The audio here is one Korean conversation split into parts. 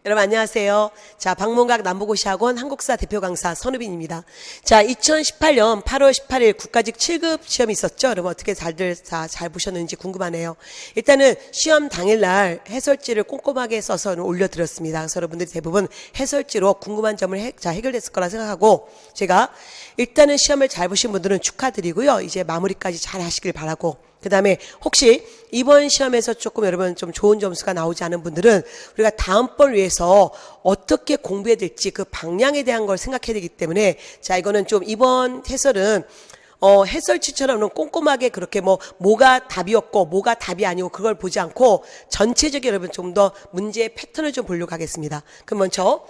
여러분 안녕하세요. 자, 박문각 남부고시학원 한국사 대표 강사 선우빈입니다. 자, 2018년 8월 18일 국가직 7급 시험이 있었죠. 여러분 어떻게 잘 보셨는지 궁금하네요. 일단은 시험 당일날 해설지를 꼼꼼하게 써서 올려드렸습니다. 그래서 여러분들이 대부분 해설지로 궁금한 점을 해결됐을 거라 생각하고, 제가 일단은 시험을 잘 보신 분들은 축하드리고요. 이제 마무리까지 잘 하시길 바라고, 그 다음에 혹시 이번 시험에서 조금 여러분 좀 좋은 점수가 나오지 않은 분들은 우리가 다음번 위해서 어떻게 공부해야 될지 그 방향에 대한 걸 생각해야 되기 때문에, 자, 이거는 좀 이번 해설은 해설지처럼 꼼꼼하게 그렇게 뭐가 답이었고 뭐가 답이 아니고 그걸 보지 않고 전체적인 여러분 좀 더 문제의 패턴을 좀 보려고 하겠습니다. 그럼 먼저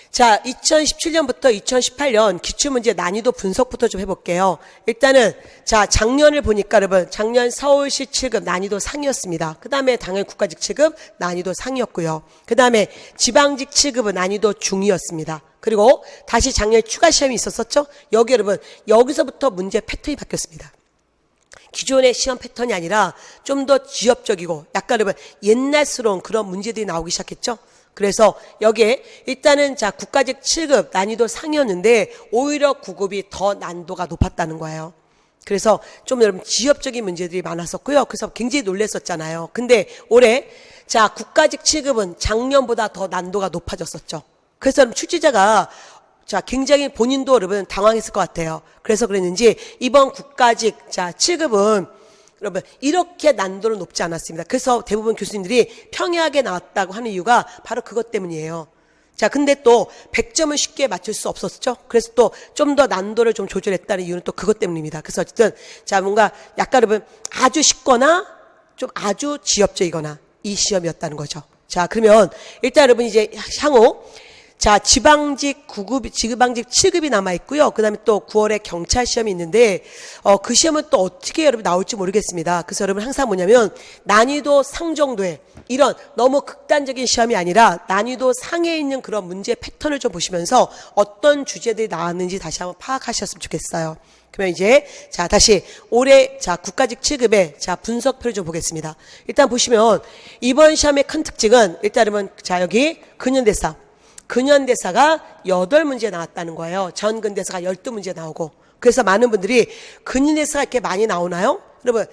자, 2017년부터 2018년 기출문제 난이도 분석부터 좀 해볼게요. 일단은 자, 작년을 보니까 여러분 작년 서울시 7급 난이도 상이었습니다. 그 다음에 당연히 국가직 7급 난이도 상이었고요. 그 다음에 지방직 7급은 난이도 중이었습니다. 그리고 다시 작년에 추가 시험이 있었었죠. 여기 여러분 여기서부터 문제 패턴이 바뀌었습니다. 기존의 시험 패턴이 아니라 좀 더 지엽적이고 약간 여러분 옛날스러운 그런 문제들이 나오기 시작했죠. 그래서 여기에 일단은 자, 국가직 7급 난이도 상이었는데 오히려 9급이 더 난도가 높았다는 거예요. 그래서 좀 여러분 지엽적인 문제들이 많았었고요. 그래서 굉장히 놀랬었잖아요. 근데 올해 자, 국가직 7급은 작년보다 더 난도가 높아졌었죠. 그래서 여러분 출제자가 자, 굉장히 본인도 여러분 당황했을 것 같아요. 그래서 그랬는지 이번 국가직 자, 7급은 여러분 이렇게 난도는 높지 않았습니다. 그래서 대부분 교수님들이 평이하게 나왔다고 하는 이유가 바로 그것 때문이에요. 자, 근데 또 100점을 쉽게 맞출 수 없었죠. 그래서 또 좀 더 난도를 좀 조절했다는 이유는 또 그것 때문입니다. 그래서 어쨌든 자, 뭔가 약간 여러분 아주 쉽거나 좀 아주 지엽적이거나 이 시험이었다는 거죠. 자, 그러면 일단 여러분 이제 향후 자, 지방직 9급, 지방직 7급이 남아있고요. 그 다음에 또 9월에 경찰 시험이 있는데, 그 시험은 또 어떻게 여러분 나올지 모르겠습니다. 그래서 여러분 항상 뭐냐면, 난이도 상 정도의, 이런 너무 극단적인 시험이 아니라, 난이도 상에 있는 그런 문제 패턴을 좀 보시면서, 어떤 주제들이 나왔는지 다시 한번 파악하셨으면 좋겠어요. 그러면 이제, 자, 다시, 올해, 자, 국가직 7급의, 자, 분석표를 좀 보겠습니다. 일단 보시면, 이번 시험의 큰 특징은, 일단 여러분, 자, 여기, 근현대사. 근현대사가 8문제 나왔다는 거예요. 전근대사가 12문제 나오고. 그래서 많은 분들이 근현대사가 이렇게 많이 나오나요? 여러분,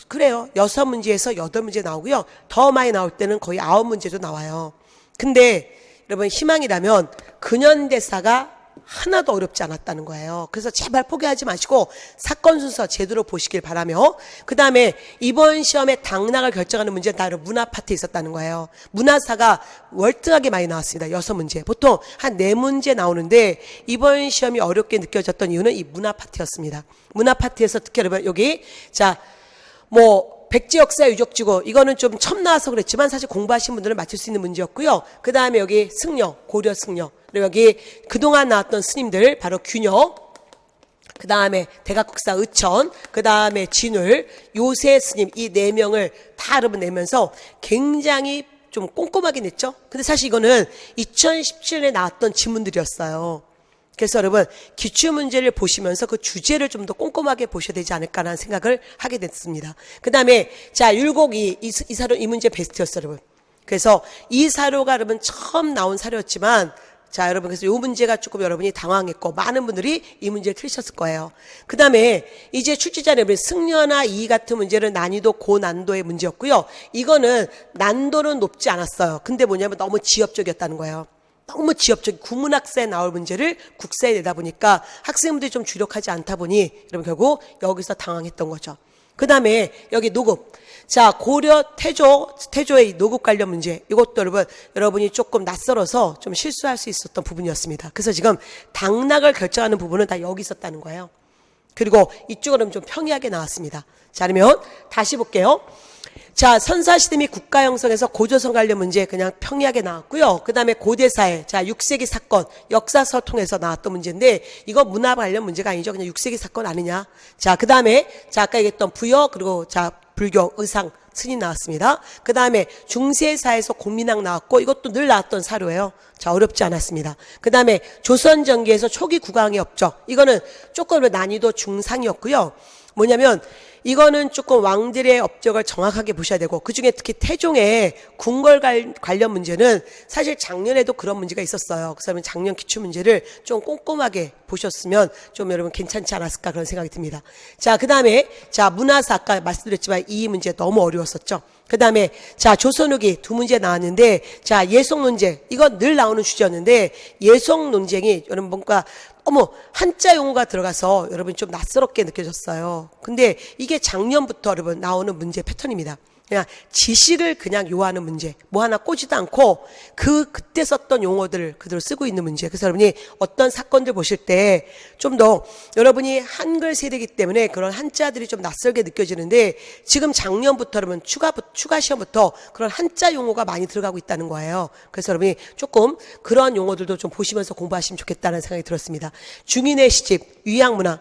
그래요. 6문제에서 8문제 나오고요. 더 많이 나올 때는 거의 9문제도 나와요. 근데 여러분 희망이라면 근현대사가 하나도 어렵지 않았다는 거예요. 그래서 제발 포기하지 마시고 사건 순서 제대로 보시길 바라며, 그 다음에 이번 시험의 당락을 결정하는 문제는 다 문화 파트에 있었다는 거예요. 문화사가 월등하게 많이 나왔습니다. 6문제. 보통 한 4문제 나오는데 이번 시험이 어렵게 느껴졌던 이유는 이 문화 파트였습니다. 문화 파트에서 특히 여러분 여기 자, 백제 역사 유적지고 이거는 좀 처음 나와서 그랬지만 사실 공부하신 분들은 맞출 수 있는 문제였고요. 그 다음에 여기 승려, 고려 승려, 그리고 여기 그동안 나왔던 스님들 바로 균열, 그 다음에 대각국사 의천, 그 다음에 진울, 요새 스님 이 4명을 다 여러분 내면서 굉장히 좀 꼼꼼하게 냈죠. 근데 사실 이거는 2017년에 나왔던 지문들이었어요. 그래서 여러분 기출문제를 보시면서 그 주제를 좀 더 꼼꼼하게 보셔야 되지 않을까라는 생각을 하게 됐습니다. 그 다음에 자, 율곡이 이 사료 이 문제 베스트였어요, 여러분. 그래서 이 사료가 여러분 처음 나온 사료였지만 자, 여러분 그래서 이 문제가 조금 여러분이 당황했고 많은 분들이 이 문제를 틀리셨을 거예요. 그 다음에 이제 출제자 여러분 승려나 이 같은 문제는 난이도 고난도의 문제였고요. 이거는 난도는 높지 않았어요. 근데 뭐냐면 너무 지엽적이었다는 거예요. 너무 지엽적인 구문학사에 나올 문제를 국사에 내다 보니까 학생분들이 좀 주력하지 않다 보니 여러분 결국 여기서 당황했던 거죠. 그 다음에 여기 노급. 자, 고려 태조의 노급 관련 문제. 이것도 여러분이 조금 낯설어서 좀 실수할 수 있었던 부분이었습니다. 그래서 지금 당락을 결정하는 부분은 다 여기 있었다는 거예요. 그리고 이쪽으로는 좀 평이하게 나왔습니다. 자, 그러면 다시 볼게요. 자, 선사시대 및 국가 형성에서 고조선 관련 문제 그냥 평이하게 나왔고요. 그 다음에 고대사회, 자, 6세기 사건, 역사서 통해서 나왔던 문제인데, 이거 문화 관련 문제가 아니죠. 그냥 6세기 사건 아니냐. 자, 그 다음에, 자, 아까 얘기했던 부여, 그리고 자, 불교, 의상, 스님 나왔습니다. 그 다음에 중세사에서 공민학 나왔고, 이것도 늘 나왔던 사료예요. 자, 어렵지 않았습니다. 그 다음에 조선전기에서 초기 국왕의 업적. 이거는 조금 난이도 중상이었고요. 뭐냐면, 이거는 조금 왕들의 업적을 정확하게 보셔야 되고, 그중에 특히 태종의 궁궐 관련 문제는 사실 작년에도 그런 문제가 있었어요. 그래서 여러분 작년 기출문제를 좀 꼼꼼하게 보셨으면 좀 여러분 괜찮지 않았을까 그런 생각이 듭니다. 자, 그 다음에 자, 문화사 아까 말씀드렸지만 이 문제 너무 어려웠었죠. 그 다음에 자, 조선 후기 두 문제 나왔는데, 자, 예속 논쟁, 이건 늘 나오는 주제였는데, 예속 논쟁이 여러분 뭔가 한자 용어가 들어가서 여러분 좀 낯설었게 느껴졌어요. 근데 이게 작년부터 여러분 나오는 문제 패턴입니다. 그냥 지식을 그냥 요하는 문제, 뭐 하나 꼬지도 않고 그때 썼던 용어들을 그대로 쓰고 있는 문제. 그래서 여러분이 어떤 사건들 보실 때 좀 더 여러분이 한글 세대이기 때문에 그런 한자들이 좀 낯설게 느껴지는데, 지금 작년부터 여러분 추가 시험부터 그런 한자 용어가 많이 들어가고 있다는 거예요. 그래서 여러분이 조금 그런 용어들도 좀 보시면서 공부하시면 좋겠다는 생각이 들었습니다. 중인의 시집, 유양문화.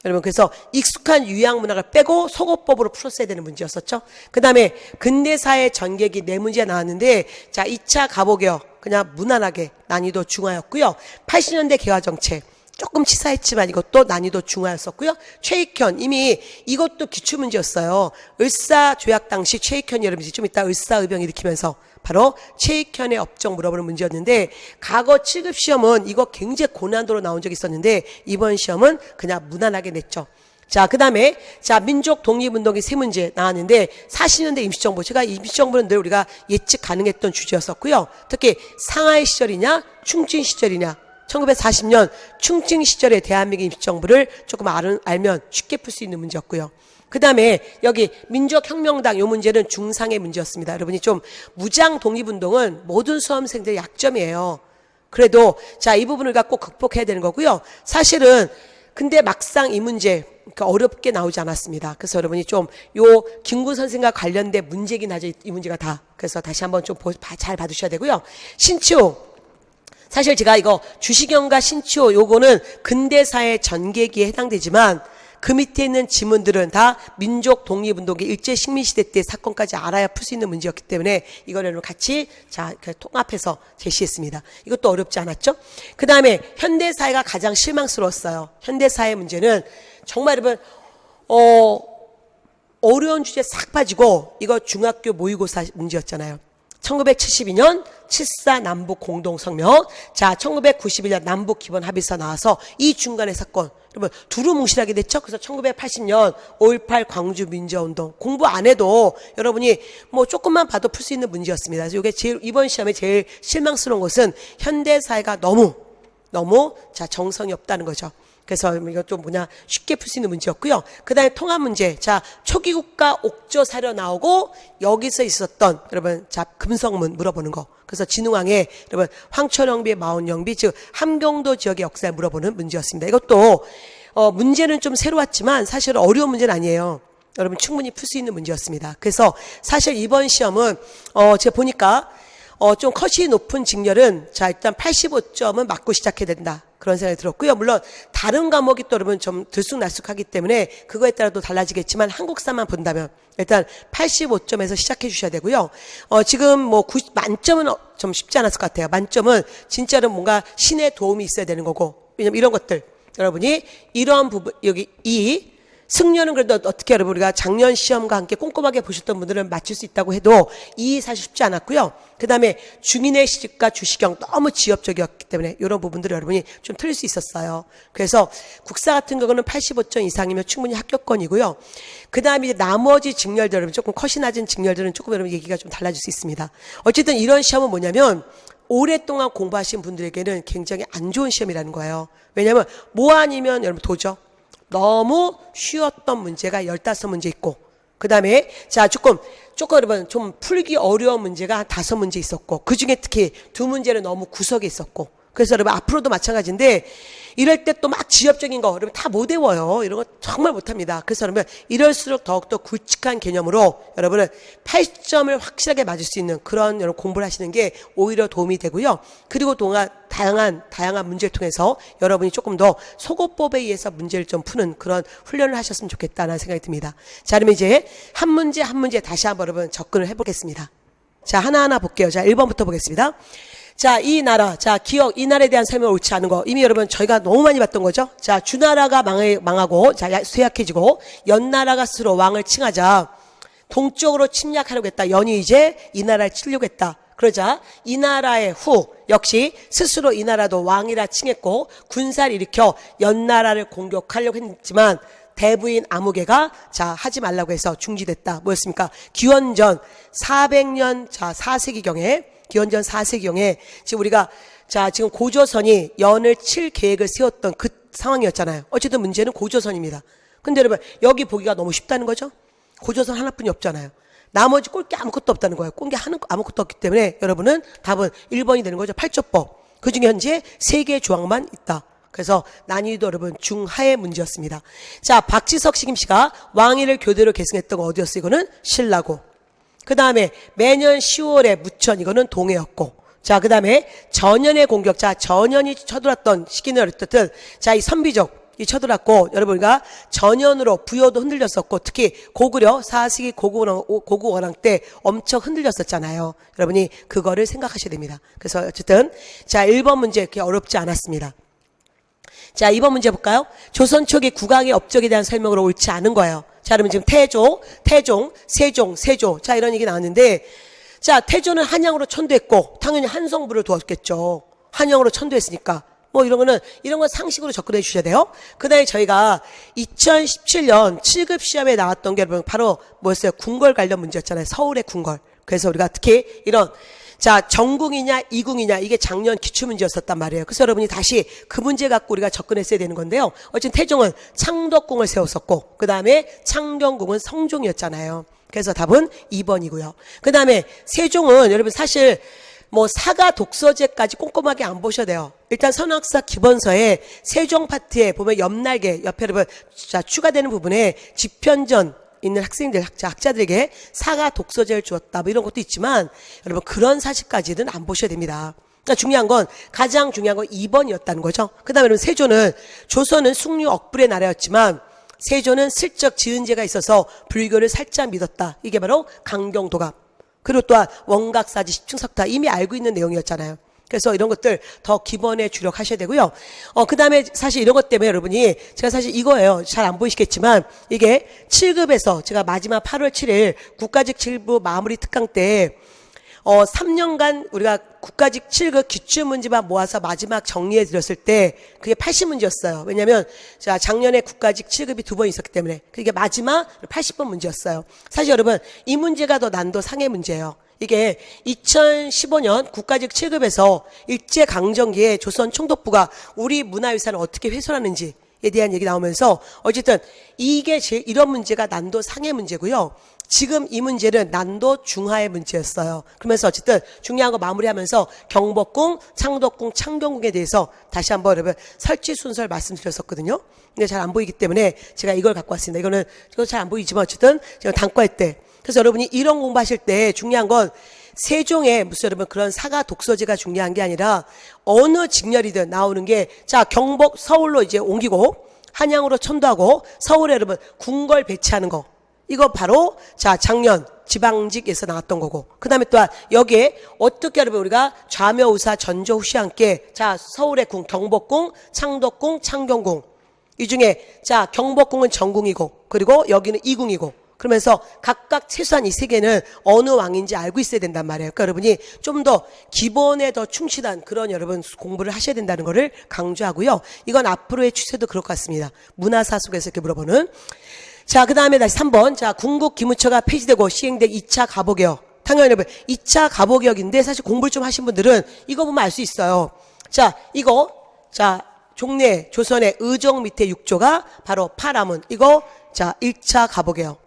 여러분, 그래서 익숙한 유양 문학을 빼고 속어법으로 풀었어야 되는 문제였었죠. 그 다음에 근대사의 전개기 네 문제 나왔는데, 자, 2차 가보개혁 그냥 무난하게 난이도 중하였고요. 80년대 개화정책 조금 치사했지만 이것도 난이도 중하였었고요. 최익현, 이미 이것도 기출문제였어요. 을사조약 당시 최익현이 여러분이 좀 이따 을사의병 일으키면서 바로 최익현의 업적 물어보는 문제였는데, 과거 7급 시험은 이거 굉장히 고난도로 나온 적이 있었는데 이번 시험은 그냥 무난하게 냈죠. 자, 그 다음에 자, 민족 독립운동이 세 문제 나왔는데, 40년대 임시정부, 제가 임시정부는 늘 우리가 예측 가능했던 주제였었고요. 특히 상하이 시절이냐 충칭 시절이냐, 1940년 충칭 시절의 대한민국 임시정부를 조금 알면 쉽게 풀 수 있는 문제였고요. 그 다음에 여기 민족혁명당 요 문제는 중상의 문제였습니다. 여러분이 좀 무장 독립운동은 모든 수험생들의 약점이에요. 그래도 자, 이 부분을 갖고 극복해야 되는 거고요. 사실은 근데 막상 이 문제 어렵게 나오지 않았습니다. 그래서 여러분이 좀 요 김구 선생과 관련된 문제긴 하죠. 이 문제가 다. 그래서 다시 한번 좀 잘 봐두셔야 되고요. 신치호. 사실 제가 이거 주시경과 신치호 요거는 근대사의 전개기에 해당되지만, 그 밑에 있는 지문들은 다 민족 독립운동기 일제 식민시대 때 사건까지 알아야 풀 수 있는 문제였기 때문에 이거를 같이 자, 통합해서 제시했습니다. 이것도 어렵지 않았죠? 그 다음에 현대사회가 가장 실망스러웠어요. 현대사회 문제는 정말 여러분 어려운 주제 싹 빠지고, 이거 중학교 모의고사 문제였잖아요. 1972년 7.4 남북 공동성명, 자 1991년 남북 기본 합의서 나와서 이 중간의 사건 여러분 두루뭉실하게 됐죠. 그래서 1980년 5.18 광주 민주화운동 공부 안 해도 여러분이 뭐 조금만 봐도 풀 수 있는 문제였습니다. 그래서 이게 제일 이번 시험에 제일 실망스러운 것은 현대사회가 너무 자 정성이 없다는 거죠. 그래서 이것도 뭐냐 쉽게 풀 수 있는 문제였고요. 그 다음에 통합 문제. 자, 초기국가 옥조 사료 나오고 여기서 있었던 여러분 자 금성문 물어보는 거. 그래서 진흥왕의 여러분 황천영비 마온영비 즉 함경도 지역의 역사를 물어보는 문제였습니다. 이것도 문제는 좀 새로웠지만 사실은 어려운 문제는 아니에요. 여러분 충분히 풀 수 있는 문제였습니다. 그래서 사실 이번 시험은 제가 보니까 좀 컷이 높은 직렬은 자 일단 85점은 맞고 시작해야 된다. 그런 생각이 들었고요. 물론 다른 과목이 또 여러분 좀 들쑥날쑥하기 때문에 그거에 따라 또 달라지겠지만 한국사만 본다면 일단 85점에서 시작해 주셔야 되고요. 지금 뭐 만점은 좀 쉽지 않았을 것 같아요. 만점은 진짜로 뭔가 신의 도움이 있어야 되는 거고, 왜냐면 이런 것들 여러분이 이러한 부분 여기 이 승려는 그래도 어떻게 여러분 우리가 작년 시험과 함께 꼼꼼하게 보셨던 분들은 맞출 수 있다고 해도 이 사실 쉽지 않았고요. 그 다음에 중인의 시집과 주시경 너무 지엽적이었기 때문에 이런 부분들을 여러분이 좀 틀릴 수 있었어요. 그래서 국사 같은 경우는 85점 이상이면 충분히 합격권이고요. 그 다음에 나머지 직렬들 여러분 조금 컷이 낮은 직렬들은 조금 여러분 얘기가 좀 달라질 수 있습니다. 어쨌든 이런 시험은 뭐냐면 오랫동안 공부하신 분들에게는 굉장히 안 좋은 시험이라는 거예요. 왜냐하면 뭐 아니면 여러분 도죠. 너무 쉬웠던 문제가 15문제 있고, 그 다음에 자 조금 여러분 좀 풀기 어려운 문제가 한 5문제 있었고, 그 중에 특히 2문제는 너무 구석에 있었고, 그래서 여러분 앞으로도 마찬가지인데 이럴 때 또 막 지엽적인 거 여러분 다 못 외워요. 이런 거 정말 못합니다. 그래서 여러분 이럴수록 더욱더 굵직한 개념으로 여러분은 80점을 확실하게 맞을 수 있는 그런 여러분 공부를 하시는 게 오히려 도움이 되고요. 그리고 다양한 문제를 통해서 여러분이 조금 더 속어법에 의해서 문제를 좀 푸는 그런 훈련을 하셨으면 좋겠다는 생각이 듭니다. 자, 그러면 이제 한 문제 다시 한번 여러분 접근을 해보겠습니다. 자, 하나하나 볼게요. 자, 1번부터 보겠습니다. 자, 이 나라, 자, 기억, 이 나라에 대한 설명 옳지 않은 거. 이미 여러분, 저희가 너무 많이 봤던 거죠? 자, 주나라가 망하고, 자, 쇠약해지고, 연나라가 스스로 왕을 칭하자, 동쪽으로 침략하려고 했다. 연이 이제 이 나라를 치려고 했다. 그러자, 이 나라의 후, 역시 스스로 이 나라도 왕이라 칭했고, 군사를 일으켜 연나라를 공격하려고 했지만, 대부인 아무개가 자 하지 말라고 해서 중지됐다. 뭐였습니까? 기원전 400년 자 4세기경에 기원전 4세기경에 지금 우리가 자 지금 고조선이 연을 칠 계획을 세웠던 그 상황이었잖아요. 어쨌든 문제는 고조선입니다. 근데 여러분 여기 보기가 너무 쉽다는 거죠. 고조선 하나뿐이 없잖아요. 나머지 꼴게 아무것도 없다는 거예요. 꼴게 아무것도 없기 때문에 여러분은 답은 1번이 되는 거죠. 8조법. 그중에 현재 3개의 조항만 있다. 그래서 난이도 여러분 중하의 문제였습니다. 자, 박지석 식임씨가 왕위를 교대로 계승했던 거 어디였어요? 이거는 신라고. 그 다음에 매년 10월에 무천 이거는 동해였고. 자, 그 다음에 전현의 공격. 자, 전현이 쳐들었던 시기는 어쨌든 자, 이 선비족 이 쳐들었고 여러분과 전현으로 부여도 흔들렸었고 특히 고구려 4세기 고구원왕 때 엄청 흔들렸었잖아요. 여러분이 그거를 생각하셔야 됩니다. 그래서 어쨌든 자, 1번 문제 그렇게 어렵지 않았습니다. 자, 2번 문제 볼까요? 조선 초기 국왕의 업적에 대한 설명으로 옳지 않은 거예요. 자, 그러면 지금 태종, 세종. 자, 이런 얘기 나왔는데, 자, 태조는 한양으로 천도했고, 당연히 한성부를 두었겠죠. 한양으로 천도했으니까. 뭐 이런 건 상식으로 접근해 주셔야 돼요. 그 다음에 저희가 2017년 7급 시험에 나왔던 게 여러분 바로 뭐였어요? 궁궐 관련 문제였잖아요. 서울의 궁궐. 그래서 우리가 특히 이런 자, 정궁이냐 이궁이냐 이게 작년 기출문제였었단 말이에요. 그래서 여러분이 다시 그 문제 갖고 우리가 접근했어야 되는 건데요. 어쨌든 태종은 창덕궁을 세웠었고 그 다음에 창경궁은 성종이었잖아요. 그래서 답은 2번이고요. 그 다음에 세종은 여러분 사실 뭐 사가 독서제까지 꼼꼼하게 안 보셔도 돼요. 일단 선학사 기본서에 세종 파트에 보면 옆날개 옆에 여러분 자 추가되는 부분에 집현전 있는 학생들, 학자들에게 사가 독서제를 주었다. 뭐 이런 것도 있지만 여러분 그런 사실까지는 안 보셔야 됩니다. 그러니까 가장 중요한 건 2번이었다는 거죠. 그 다음에 세조는 조선은 숙류 억불의 나라였지만 세조는 슬쩍 지은 죄가 있어서 불교를 살짝 믿었다. 이게 바로 강경도갑. 그리고 또한 원각사지 십층석타 이미 알고 있는 내용이었잖아요. 그래서 이런 것들 더 기본에 주력하셔야 되고요. 그 다음에 사실 이런 것 때문에 여러분이 제가 사실 이거예요. 잘 안 보이시겠지만 이게 7급에서 제가 마지막 8월 7일 국가직 7부 마무리 특강 때 3년간 우리가 국가직 7급 기출문제만 모아서 마지막 정리해 드렸을 때 그게 80문제였어요. 왜냐면 자 작년에 국가직 7급이 2번 있었기 때문에 그게 마지막 80번 문제였어요. 사실 여러분 이 문제가 더 난도 상의 문제예요. 이게 2015년 국가직 7급에서 일제강점기에 조선 총독부가 우리 문화유산을 어떻게 훼손하는지에 대한 얘기 나오면서 어쨌든 이게 제일 이런 문제가 난도 상의 문제고요. 지금 이 문제는 난도 중하의 문제였어요. 그러면서 어쨌든 중요한 거 마무리하면서 경복궁, 창덕궁, 창경궁에 대해서 다시 한번 여러분 설치 순서를 말씀드렸었거든요. 근데 잘 안 보이기 때문에 제가 이걸 갖고 왔습니다. 이거 잘 안 보이지만 어쨌든 제가 단과할 때 그래서 여러분이 이런 공부하실 때 중요한 건 세종의 무슨 여러분 그런 사가 독서제가 중요한 게 아니라 어느 직렬이든 나오는 게 자 경복 서울로 이제 옮기고 한양으로 천도하고 서울에 여러분 궁궐 배치하는 거 이거 바로 자 작년 지방직에서 나왔던 거고 그 다음에 또한 여기에 어떻게 여러분 우리가 좌묘우사 전조후시와 함께 자 서울의 궁 경복궁 창덕궁 창경궁 이 중에 자 경복궁은 정궁이고 그리고 여기는 이궁이고 그러면서 각각 최소한 이 세 개는 어느 왕인지 알고 있어야 된단 말이에요. 그러니까 여러분이 좀 더 기본에 더 충실한 그런 여러분 공부를 하셔야 된다는 거를 강조하고요. 이건 앞으로의 추세도 그럴 것 같습니다. 문화사 속에서 이렇게 물어보는. 자, 그 다음에 다시 3번. 자, 군국 기무처가 폐지되고 시행된 2차 가보개혁. 당연히 여러분 2차 가보개혁인데 사실 공부를 좀 하신 분들은 이거 보면 알 수 있어요. 자, 이거 자 종래 조선의 의정 밑에 6조가 바로 파라문. 이거 자 1차 가보개혁.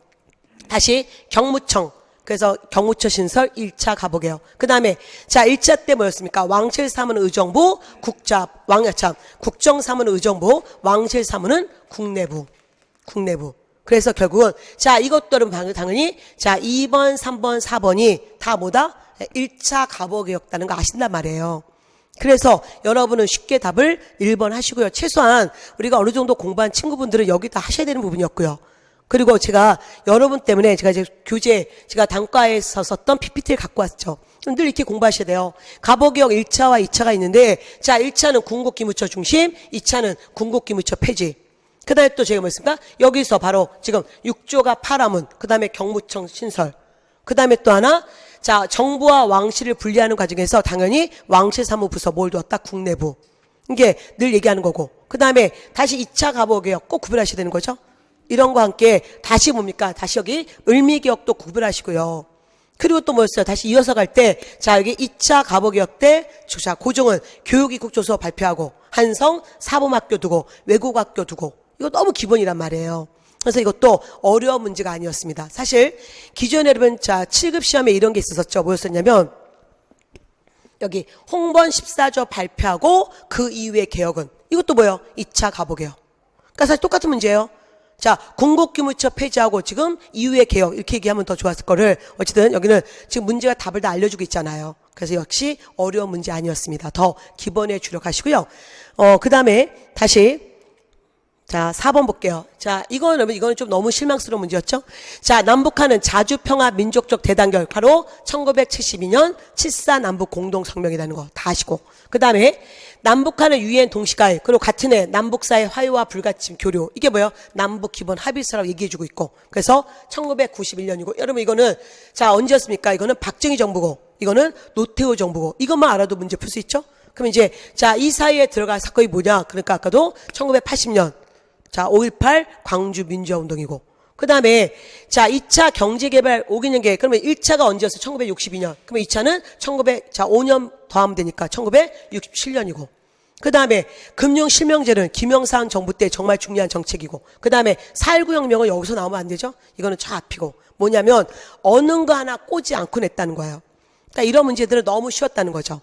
다시 경무청. 그래서 경무처 신설 1차 가보게요. 그 다음에 자 1차 때 뭐였습니까? 왕실 사무는 의정부, 국정 사무는 의정부, 왕실 사무는 국내부. 그래서 결국은 자 이것들은 당연히 자 2번, 3번, 4번이 다 뭐다? 1차 가보개혁다는 거 아신단 말이에요. 그래서 여러분은 쉽게 답을 1번 하시고요. 최소한 우리가 어느 정도 공부한 친구분들은 여기 다 하셔야 되는 부분이었고요. 그리고 제가 여러분 때문에 제가 이제 제가 단과에서 썼던 PPT를 갖고 왔죠. 늘 이렇게 공부하셔야 돼요. 가보개혁 1차와 2차가 있는데, 자, 1차는 군국기무처 중심, 2차는 군국기무처 폐지. 그 다음에 또 제가 뭐 했습니까? 여기서 바로 지금 6조가 파라문, 그 다음에 경무청 신설. 그 다음에 또 하나, 자, 정부와 왕실을 분리하는 과정에서 당연히 왕실 사무부서 뭘 두었다? 국내부. 이게 늘 얘기하는 거고. 그 다음에 다시 2차 가보개혁 꼭 구별하셔야 되는 거죠. 이런 거와 함께 다시 뭡니까? 다시 여기 을미개혁도 구별하시고요. 그리고 또 뭐였어요? 다시 이어서 갈 때, 자, 여기 2차 가보개혁 때, 자, 고종은 교육입국조서 발표하고, 한성 사범학교 두고, 외국학교 두고, 이거 너무 기본이란 말이에요. 그래서 이것도 어려운 문제가 아니었습니다. 사실, 기존에 여러분, 자, 7급 시험에 이런 게 있었었죠. 뭐였었냐면, 여기 홍번 14조 발표하고, 그 이후의 개혁은, 이것도 뭐예요? 2차 가보개혁. 그러니까 사실 똑같은 문제예요. 자, 군국기무처 폐지하고 지금 이후의 개혁 이렇게 얘기하면 더 좋았을 거를 어쨌든 여기는 지금 문제가 답을 다 알려주고 있잖아요. 그래서 역시 어려운 문제 아니었습니다. 더 기본에 주력하시고요. 그 다음에 다시 자 4번 볼게요. 자 이거는 좀 너무 실망스러운 문제였죠. 자 남북한은 자주평화 민족적 대단결 바로 1972년 7.4 남북 공동성명이라는 거 다 아시고 그 다음에 남북한은 유엔 동시가일 그리고 같은 해 남북사의 화해와 불가침 교류 이게 뭐예요? 남북 기본 합의서라고 얘기해주고 있고 그래서 1991년이고 여러분 이거는 자 언제였습니까? 이거는 박정희 정부고 이거는 노태우 정부고 이것만 알아도 문제 풀 수 있죠? 그럼 이제 자 이 사이에 들어갈 사건이 뭐냐? 그러니까 아까도 1980년 자 5.18 광주 민주화운동이고 그 다음에 자 2차 경제개발 5개년 계획 그러면 1차가 언제였어요? 1962년 그러면 2차는 5년 더하면 되니까 1967년이고 그 다음에 금융실명제는 김영삼 정부 때 정말 중요한 정책이고 그 다음에 4.19 혁명은 여기서 나오면 안 되죠? 이거는 저 앞이고 뭐냐면 어느 거 하나 꼬지 않고 냈다는 거예요. 그러니까 이런 문제들은 너무 쉬웠다는 거죠.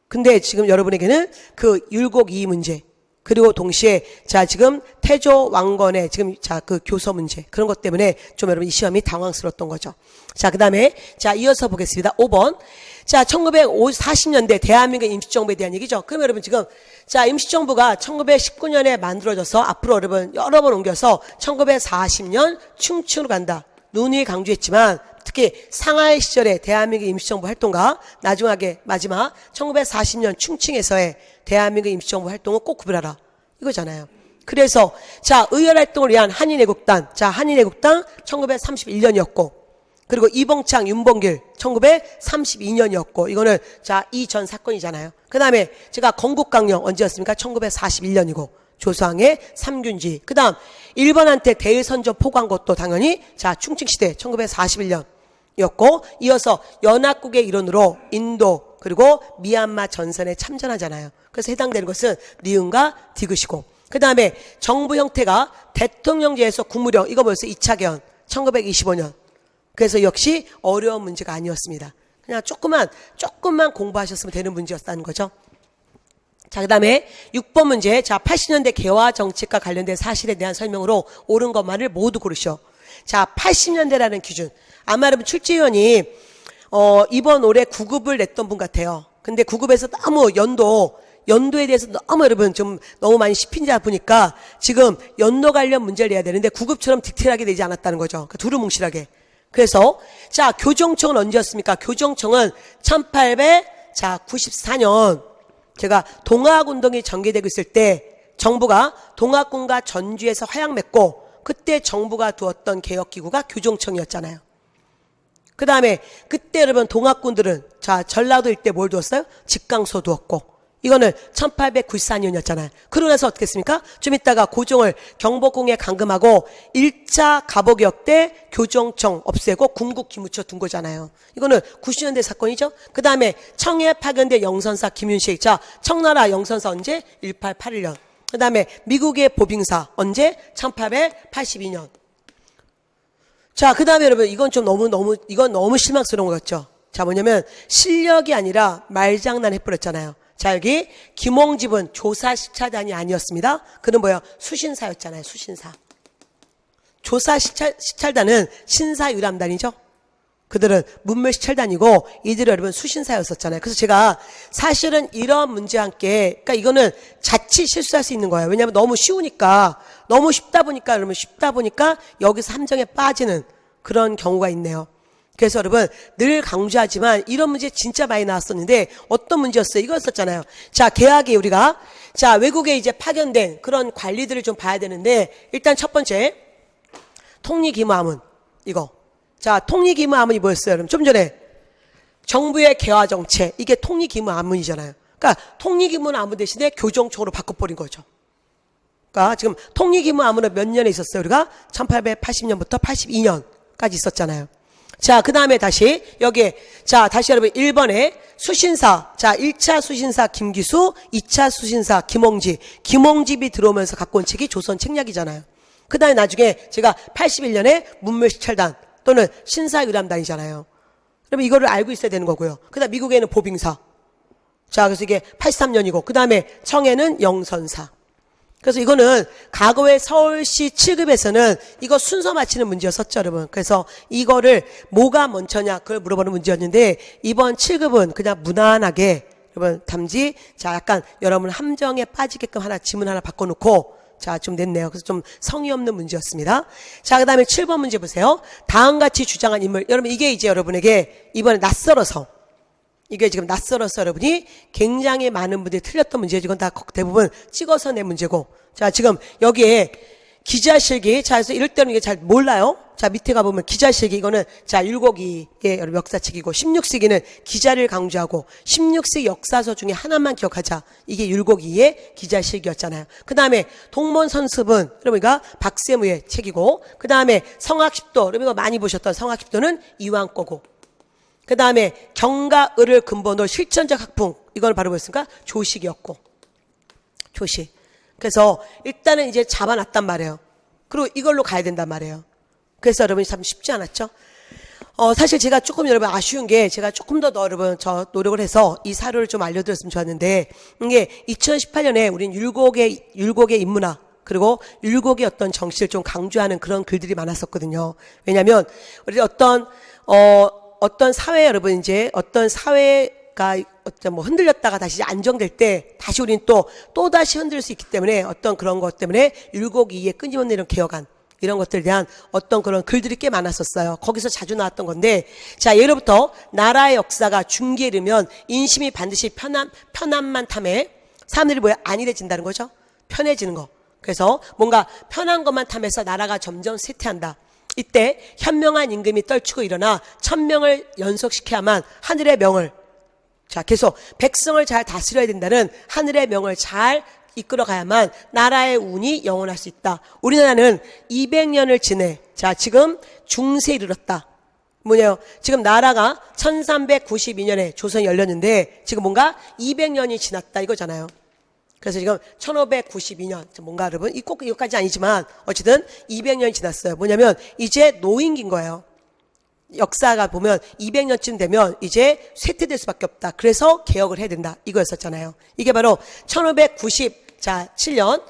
근데 지금 여러분에게는 그 율곡 이의 문제 그리고 동시에 자 지금 태조 왕건의 지금 자 그 교서 문제 그런 것 때문에 좀 여러분 이 시험이 당황스러웠던 거죠. 자 그다음에 자 이어서 보겠습니다. 5번 자 1940년대 대한민국 임시정부에 대한 얘기죠. 그럼 여러분 지금 자 임시정부가 1919년에 만들어져서 앞으로 여러분 여러 번 옮겨서 1940년 충칭으로 간다. 누누이 강조했지만 특히 상하이 시절에 대한민국 임시정부 활동과 나중하게 마지막 1940년 충칭에서의 대한민국 임시정부 활동을 꼭 구별하라. 이거잖아요. 그래서 자 의열활동을 위한 한인애국단 자 한인애국단 1931년이었고 그리고 이봉창 윤봉길 1932년이었고 이거는 자 이전 사건이잖아요. 그 다음에 제가 건국강령 언제였습니까? 1941년이고 조상의 삼균지 그 다음 일본한테 대의선전 포고한 것도 당연히 자 충칭시대 1941년이었고 이어서 연합국의 일원으로 인도 그리고 미얀마 전선에 참전하잖아요. 그래서 해당되는 것은 니은과 디귿이고 그 다음에 정부 형태가 대통령제에서 국무령 이거 뭐였어요? 2차 개헌 1925년 그래서 역시 어려운 문제가 아니었습니다. 그냥 조금만 공부하셨으면 되는 문제였다는 거죠. 자, 그 다음에 6번 문제. 자, 80년대 개화 정책과 관련된 사실에 대한 설명으로 옳은 것만을 모두 고르시오. 자, 80년대라는 기준. 아마 여러분 출제위원이, 이번 올해 9급을 냈던 분 같아요. 근데 9급에서 너무 연도에 대해서 너무 여러분 좀 너무 많이 씹힌자 보니까 지금 연도 관련 문제를 내야 되는데 9급처럼 디테일하게 내지 않았다는 거죠. 그러니까 두루뭉실하게. 그래서, 자, 교정청은 언제였습니까? 교정청은 1894년 제가 동학운동이 전개되고 있을 때 정부가 동학군과 전주에서 화약 맺고 그때 정부가 두었던 개혁기구가 교정청이었잖아요. 그 다음에 그때 여러분 동학군들은 자 전라도 일대 뭘 두었어요? 직강소 두었고 이거는 1894년이었잖아요. 그러고 나서 어떻게 했습니까? 좀 이따가 고종을 경복궁에 감금하고 1차 가보개혁 때 교정청 없애고 군국기무처 둔 거잖아요. 이거는 90년대 사건이죠. 그 다음에 청해 파견된 영선사 김윤식. 자, 청나라 영선사 언제? 1881년. 그 다음에 미국의 보빙사 언제? 1882년. 자, 그 다음에 여러분 이건 좀 이건 너무 실망스러운 것 같죠. 자, 뭐냐면 실력이 아니라 말장난 해버렸잖아요. 자, 여기 김홍집은 조사시찰단이 아니었습니다. 그는 뭐예요? 수신사였잖아요. 수신사. 조사시찰단은 신사유람단이죠. 그들은 문물시찰단이고 이들은 여러분 수신사였었잖아요. 그래서 제가 사실은 이런 문제와 함께 그러니까 이거는 자칫 실수할 수 있는 거예요. 왜냐하면 너무 쉬우니까 너무 쉽다 보니까 여러분 쉽다 보니까 여기서 함정에 빠지는 그런 경우가 있네요. 그래서 여러분 늘 강조하지만 이런 문제 진짜 많이 나왔었는데 어떤 문제였어요? 이거였었잖아요. 자, 계약이 우리가 자, 외국에 이제 파견된 그런 관리들을 좀 봐야 되는데 일단 첫 번째 통리기무함은 이거. 자, 통리기무함은이 뭐였어요? 여러분 좀 전에 정부의 개화 정책 이게 통리기무함은이잖아요. 그러니까 통리기무함은 대신에 교정청으로 바꿔버린 거죠. 그러니까 지금 통리기무함은 몇 년에 있었어요? 우리가 1880년부터 82년까지 있었잖아요. 자, 그 다음에 다시 여기에 자, 다시 여러분 1번에 수신사. 자, 1차 수신사 김기수, 2차 수신사 김홍집이 들어오면서 갖고 온 책이 조선 책략이잖아요. 그 다음에 나중에 제가 81년에 문묘시찰단 또는 신사유람단이잖아요. 그러면 이거를 알고 있어야 되는 거고요. 그 다음 미국에는 보빙사. 자, 그래서 이게 83년이고 그 다음에 청해는 영선사. 그래서 이거는 과거의 서울시 7급에서는 이거 순서 맞히는 문제였었죠, 여러분. 그래서 이거를 뭐가 먼저냐 그걸 물어보는 문제였는데 이번 7급은 그냥 무난하게 여러분 담지 자 약간 여러분 함정에 빠지게끔 하나 지문 하나 바꿔놓고 자 좀 냈네요. 그래서 좀 성의 없는 문제였습니다. 자, 그 다음에 7번 문제 보세요. 다음같이 주장한 인물. 여러분 이게 이제 여러분에게 이번에 낯설어서 이게 지금 낯설어서 여러분이 굉장히 많은 분들이 틀렸던 문제죠. 이건 다 대부분 찍어서 낸 문제고. 자, 지금 여기에 기자실기. 자, 그래서 이럴 때는 이게 잘 몰라요. 자, 밑에 가보면 기자실기. 이거는 자, 율곡이의 여러분 역사책이고 16세기는 기자를 강조하고 16세기 역사서 중에 하나만 기억하자. 이게 율곡이의 기자실기였잖아요. 그 다음에 동문선습은 여러분 이거 박세무의 책이고 그 다음에 성학십도 여러분 이거 많이 보셨던 성학십도는 이왕 거고 그 다음에 경가을을 근본으로 실천적 학풍 이걸 바로 뭐였습니까? 조식이었고 조식. 그래서 일단은 이제 잡아놨단 말이에요. 그리고 이걸로 가야 된단 말이에요. 그래서 여러분이 참 쉽지 않았죠? 사실 제가 조금 여러분 아쉬운 게 제가 조금 더 여러분 저 노력을 해서 이 사료를 좀 알려드렸으면 좋았는데 이게 2018년에 우린 율곡의 인문학 그리고 율곡의 어떤 정신을 좀 강조하는 그런 글들이 많았었거든요. 왜냐하면 우리 어떤 사회 여러분 이제 어떤 사회가 어떤 뭐 흔들렸다가 다시 안정될 때 다시 우리는 또 다시 흔들 수 있기 때문에 어떤 그런 것 때문에 율곡 이의 끊임없는 이런 개혁안 이런 것들에 대한 어떤 그런 글들이 꽤 많았었어요. 거기서 자주 나왔던 건데 자 예로부터 나라의 역사가 중기에 이르면 인심이 반드시 편안만 탐해 사람들이 뭐야 안일해진다는 거죠. 편해지는 거. 그래서 뭔가 편한 것만 탐해서 나라가 점점 쇠퇴한다. 이때 현명한 임금이 떨치고 일어나 1000명을 연속시켜야만 하늘의 명을 자 계속 백성을 잘 다스려야 된다는 하늘의 명을 잘 이끌어가야만 나라의 운이 영원할 수 있다. 우리나라는 200년을 지내 자 지금 중세에 이르렀다. 뭐냐요? 지금 나라가 1392년에 조선이 열렸는데 지금 뭔가 200년이 지났다 이거잖아요. 그래서 지금 1592년 뭔가 여러분 꼭 이것까지 아니지만 어쨌든 200년이 지났어요. 뭐냐면 이제 노인기인 거예요. 역사가 보면 200년쯤 되면 이제 쇠퇴될 수밖에 없다. 그래서 개혁을 해야 된다. 이거였었잖아요. 이게 바로 1597년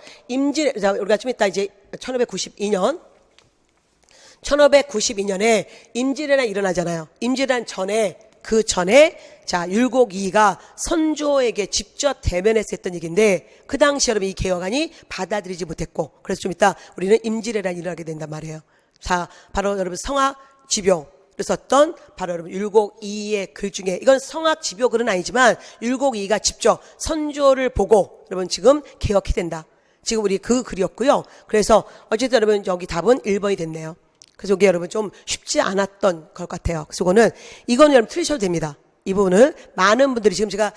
우리가 좀 이따 이제 1592년에 임진왜란이 일어나잖아요. 임진왜란 전에 그 전에 자 율곡이가 선조에게 직접 대면해서 했던 얘기인데 그 당시 여러분 이 개혁안이 받아들이지 못했고 그래서 좀 이따 우리는 임진왜란이 일어나게 된단 말이에요. 자 바로 여러분 성악지묘 썼던 바로 여러분 율곡이의 글 중에 이건 성악지묘 글은 아니지만 율곡이가 직접 선조를 보고 여러분 지금 개혁이 된다. 지금 우리 그 글이었고요. 그래서 어쨌든 여러분 여기 답은 1번이 됐네요. 그래서 이게 여러분 좀 쉽지 않았던 것 같아요. 그래서 이거는 여러분 틀리셔도 됩니다. 이 부분은 많은 분들이 지금 제가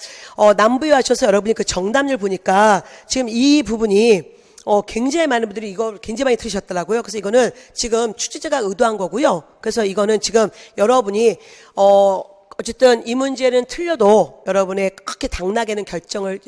남부에 하셔서 여러분이 그 정답률 보니까 지금 이 부분이 굉장히 많은 분들이 이걸 굉장히 많이 틀으셨더라고요. 그래서 이거는 지금 취재자가 의도한 거고요. 그래서 이거는 지금 여러분이 어쨌든 이 문제는 틀려도 여러분의 그렇게 당락에는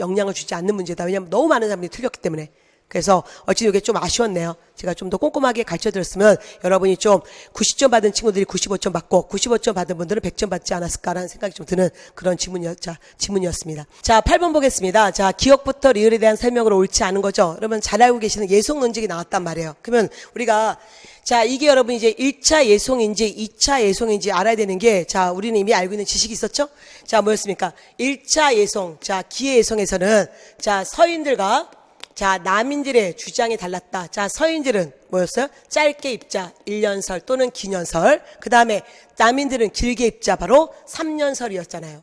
영향을 주지 않는 문제다. 왜냐하면 너무 많은 사람들이 틀렸기 때문에. 그래서 어찌 이게 좀 아쉬웠네요. 제가 좀 더 꼼꼼하게 가르쳐드렸으면 여러분이 좀 90점 받은 친구들이 95점 받고 95점 받은 분들은 100점 받지 않았을까라는 생각이 좀 드는 그런 지문이었습니다. 자, 8번 보겠습니다. 자, 기억부터 리을에 대한 설명으로 옳지 않은 거죠. 여러분 잘 알고 계시는 예송 논증이 나왔단 말이에요. 그러면 우리가 자, 이게 여러분 이제 1차 예송인지 2차 예송인지 알아야 되는 게 자, 우리는 이미 알고 있는 지식이 있었죠? 자, 뭐였습니까? 1차 예송. 자, 기해 예송에서는 자, 서인들과 자, 남인들의 주장이 달랐다. 자, 서인들은 뭐였어요? 짧게 입자 1년설 또는 기년설. 그 다음에 남인들은 길게 입자 바로 3년설이었잖아요.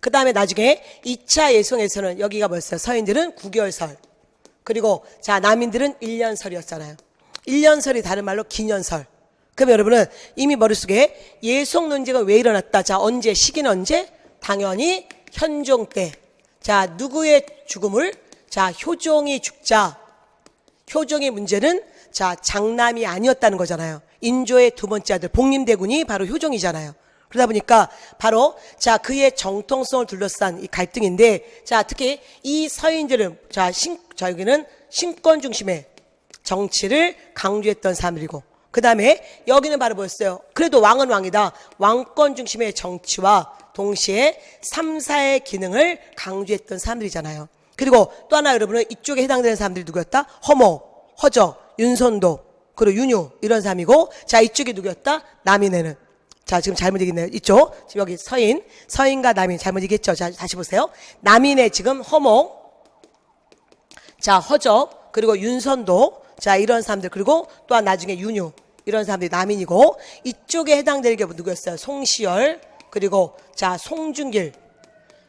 그 다음에 나중에 2차 예송에서는 여기가 뭐였어요? 서인들은 9개월설. 그리고 자, 남인들은 1년설이었잖아요. 1년설이 다른 말로 기년설. 그럼 여러분은 이미 머릿속에 예송 논쟁은 왜 일어났다? 자, 언제? 시기는 언제? 당연히 현종 때. 자, 누구의 죽음을? 자, 효종이 죽자. 효종의 문제는 자, 장남이 아니었다는 거잖아요. 인조의 두 번째 아들 복림대군이 바로 효종이잖아요. 그러다 보니까 바로 자, 그의 정통성을 둘러싼 이 갈등인데, 자, 특히 이 서인들은 자, 여기는 신권 중심의 정치를 강조했던 사람들이고, 그 다음에 여기는 바로 뭐였어요? 그래도 왕은 왕이다. 왕권 중심의 정치와 동시에 3사의 기능을 강조했던 사람들이잖아요. 그리고 또 하나 여러분은 이쪽에 해당되는 사람들이 누구였다? 허목, 허적, 윤선도, 그리고 윤유 이런 사람이고, 자, 이쪽이 누구였다? 남인에는. 자, 지금 잘못 얘기했네요. 이쪽. 지금 여기 서인과 남인 잘못 얘기했죠? 자, 다시 보세요. 남인의 지금 허목, 자, 허적, 그리고 윤선도, 자, 이런 사람들, 그리고 또한 나중에 윤유 이런 사람들이 남인이고, 이쪽에 해당되는 게 누구였어요? 송시열, 그리고 자, 송중길.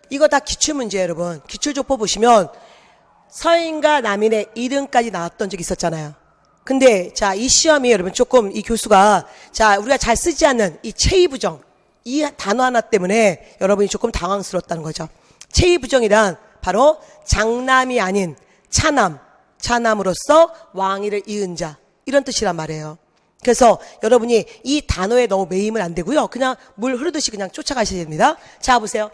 이거 다 기출문제예요, 여러분. 기출족보 보시면 서인과 남인의 이름까지 나왔던 적이 있었잖아요. 근데 자, 이 시험이 여러분 조금 이 교수가 자, 우리가 잘 쓰지 않는 이 체의부정, 이 단어 하나 때문에 여러분이 조금 당황스러웠다는 거죠. 체의부정이란 바로 장남이 아닌 차남으로서 왕위를 이은 자, 이런 뜻이란 말이에요. 그래서 여러분이 이 단어에 너무 매이면 안 되고요. 그냥 물 흐르듯이 그냥 쫓아가셔야 됩니다. 자, 보세요.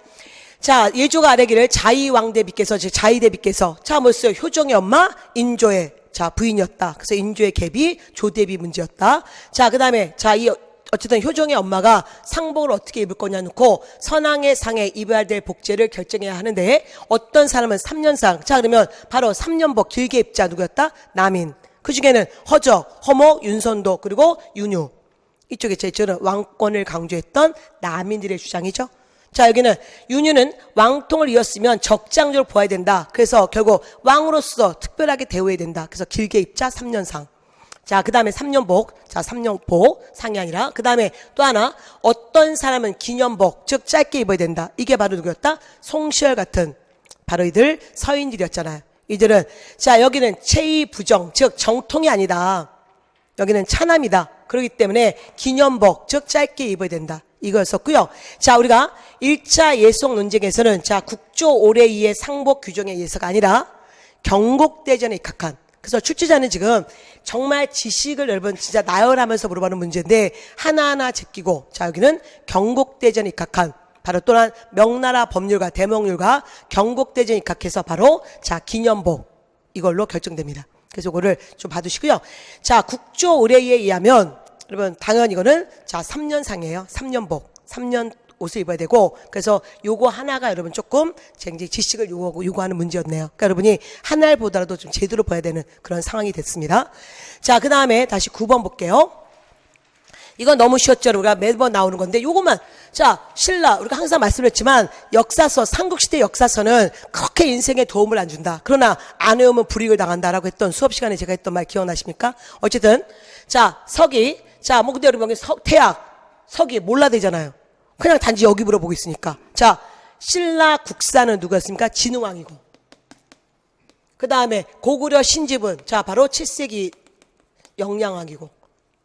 자, 예조가 아래기를 자이왕대비께서, 즉 자이대비께서, 자, 뭐였어요? 효종의 엄마 인조의 자, 부인이었다. 그래서 인조의 갭이 조대비 문제였다. 자, 그 다음에 자, 이 어쨌든 효종의 엄마가 상복을 어떻게 입을 거냐 놓고 선왕의 상에 입어야 될 복제를 결정해야 하는데, 어떤 사람은 3년상. 자, 그러면 바로 3년복 길게 입자 누구였다? 남인. 그 중에는 허적, 허목, 윤선도, 그리고 윤유. 이쪽에 제철은 왕권을 강조했던 남인들의 주장이죠. 자, 여기는 윤유는 왕통을 이었으면 적장적으로 보아야 된다. 그래서 결국 왕으로서 특별하게 대우해야 된다. 그래서 길게 입자 3년상. 자, 그 다음에 3년복. 자, 3년복 상이 아니라. 그 다음에 또 하나, 어떤 사람은 기년복, 즉 짧게 입어야 된다. 이게 바로 누구였다? 송시열 같은 바로 이들 서인들이었잖아요. 이들은 자, 여기는 체의부정, 즉 정통이 아니다. 여기는 차남이다. 그렇기 때문에 기년복, 즉 짧게 입어야 된다. 이거였었고요. 자, 우리가 1차 예송 논쟁에서는 자, 국조 올해이의 상복 규정에 의해서가 아니라 경국대전에 입각한. 그래서 출제자는 지금 정말 지식을 여러분 진짜 나열하면서 물어보는 문제인데 하나하나 제끼고, 자, 여기는 경국대전에 입각한 바로 또한 명나라 법률가 대목률과 경국대전에 입각해서 바로 자, 기년복 이걸로 결정됩니다. 그래서 이거를 좀 봐두시고요. 자, 국조 올해이에 의하면 여러분 당연히 이거는 자, 3년상이에요. 3년복, 3년 옷을 입어야 되고, 그래서 요거 하나가 여러분 조금 굉장히 지식을 요구하는 문제였네요. 그러니까 여러분이 하나를 좀 제대로 봐야 되는 그런 상황이 됐습니다. 자, 그 다음에 다시 9번 볼게요. 이건 너무 쉬웠죠. 우리가 매번 나오는 건데 요것만. 자, 신라 우리가 항상 말씀했지만 역사서, 삼국시대 역사서는 그렇게 인생에 도움을 안 준다. 그러나 안 외우면 불이익을 당한다라고 했던 수업 시간에 제가 했던 말 기억나십니까? 어쨌든 자, 서기. 자, 뭐 근데 여러분 태학, 서기 몰라 되잖아요. 그냥 단지 여기 물어보고 있으니까. 자, 신라 국사는 누구였습니까? 진흥왕이고. 그 다음에 고구려 신집은 자, 바로 7세기 영량왕이고.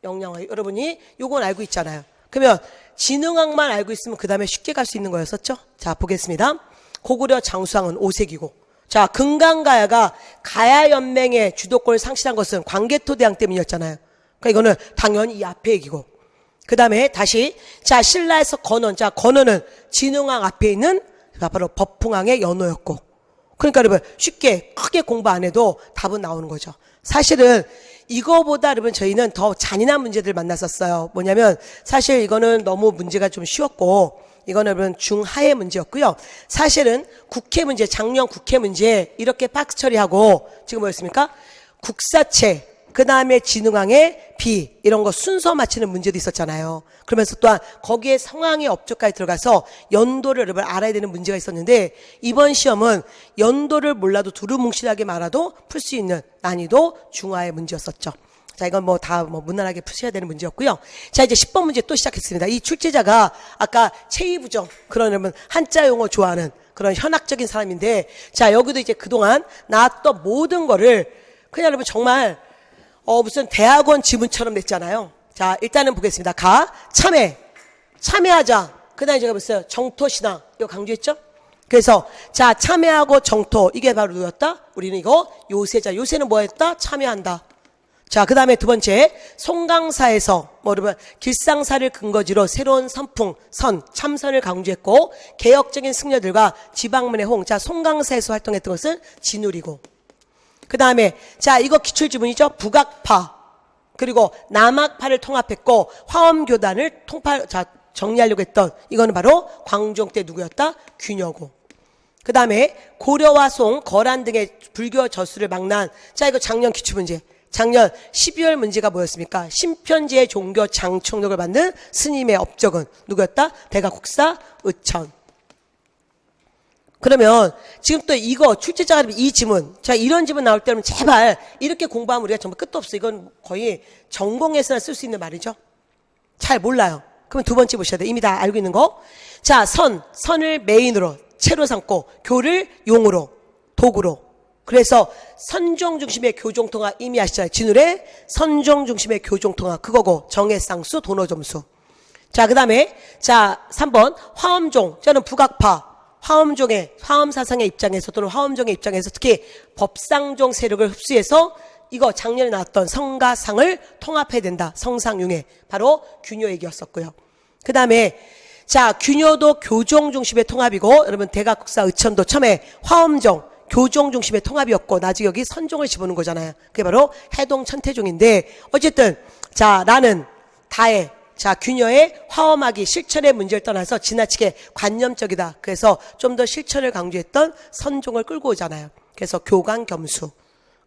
여러분이 요건 알고 있잖아요. 그러면 진흥왕만 알고 있으면 그 다음에 쉽게 갈 수 있는 거였었죠? 자, 보겠습니다. 고구려 장수왕은 5세기고. 자, 금강가야가 가야연맹의 주도권을 상실한 것은 광개토대왕 때문이었잖아요. 그러니까 이거는 당연히 이 앞에 얘기고. 그 다음에 다시 자, 신라에서 건원. 자, 건원은 진흥왕 앞에 있는 바로 법풍왕의 연호였고. 그러니까 여러분 쉽게 크게 공부 안 해도 답은 나오는 거죠. 사실은 이거보다 여러분 저희는 더 잔인한 문제들을 만났었어요. 뭐냐면 사실 이거는 너무 문제가 좀 쉬웠고, 이거는 여러분 중하의 문제였고요. 사실은 국회 문제, 작년 국회 문제 이렇게 박스 처리하고 지금 뭐였습니까? 국사체, 그 다음에 진흥왕의 비 이런 거 순서 맞히는 문제도 있었잖아요. 그러면서 또한 거기에 상황의 업적까지 들어가서 연도를 여러분 알아야 되는 문제가 있었는데 이번 시험은 연도를 몰라도 두루뭉실하게 말아도 풀 수 있는 난이도 중하의 문제였었죠. 자, 이건 뭐 다 무난하게 푸셔야 되는 문제였고요. 자, 이제 10번 문제 또 시작했습니다. 이 출제자가 아까 체의부정 그런 여러분 한자 용어 좋아하는 그런 현학적인 사람인데, 자, 여기도 이제 그동안 나왔던 모든 거를 그냥 여러분 정말 무슨 대학원 지문처럼 냈잖아요. 자, 일단은 보겠습니다. 참여하자. 그 다음에 제가 봤어요. 정토신앙. 이거 강조했죠? 그래서, 자, 참여하고 정토. 이게 바로 누구였다? 우리는 이거 요새자. 요새는 뭐 했다? 참여한다. 자, 그 다음에 두 번째, 송강사에서, 여러분, 길상사를 근거지로 새로운 선풍, 참선을 강조했고, 개혁적인 승려들과 지방문의 호응. 자, 송강사에서 활동했던 것은 진울이고, 그 다음에, 자, 이거 기출지문이죠? 북악파. 그리고 남악파를 통합했고, 화엄교단을 정리하려고 했던, 이거는 바로 광종 때 누구였다? 균여고. 그 다음에, 고려와 송, 거란 등의 불교 저수를 망라한, 자, 이거 작년 기출문제. 작년 12월 문제가 뭐였습니까? 신편지의 종교 장총력을 받는 스님의 업적은 누구였다? 대가국사 의천. 그러면 지금 또 이거 출제자가 이 지문, 자, 이런 지문 나올 때는 제발 이렇게 공부하면 우리가 정말 끝도 없어. 이건 거의 전공에서나 쓸 수 있는 말이죠. 잘 몰라요. 그럼 두 번째 보셔야 돼요. 이미 다 알고 있는 거. 자, 선을 메인으로 채로 삼고 교를 용으로 도구로. 그래서 선종 중심의 교종통화 이미 아시잖아요. 진울의 선종 중심의 교종통화 그거고, 정해쌍수 도노점수. 자, 그 다음에 자 3번 화엄종. 저는 북악파 화엄종의 화엄사상의 입장에서 또는 화엄종의 입장에서 특히 법상종 세력을 흡수해서 이거 작년에 나왔던 성가상을 통합해야 된다. 성상융회. 바로 균요 얘기였었고요. 그 다음에 자, 균요도 교종 중심의 통합이고, 여러분 대가국사 의천도 처음에 화엄종 교종 중심의 통합이었고, 나중에 여기 선종을 집어넣은 거잖아요. 그게 바로 해동 천태종인데, 어쨌든 자, 나는 다의 자, 균여의 화엄하기 실천의 문제를 떠나서 지나치게 관념적이다. 그래서 좀 더 실천을 강조했던 선종을 끌고 오잖아요. 그래서 교광겸수.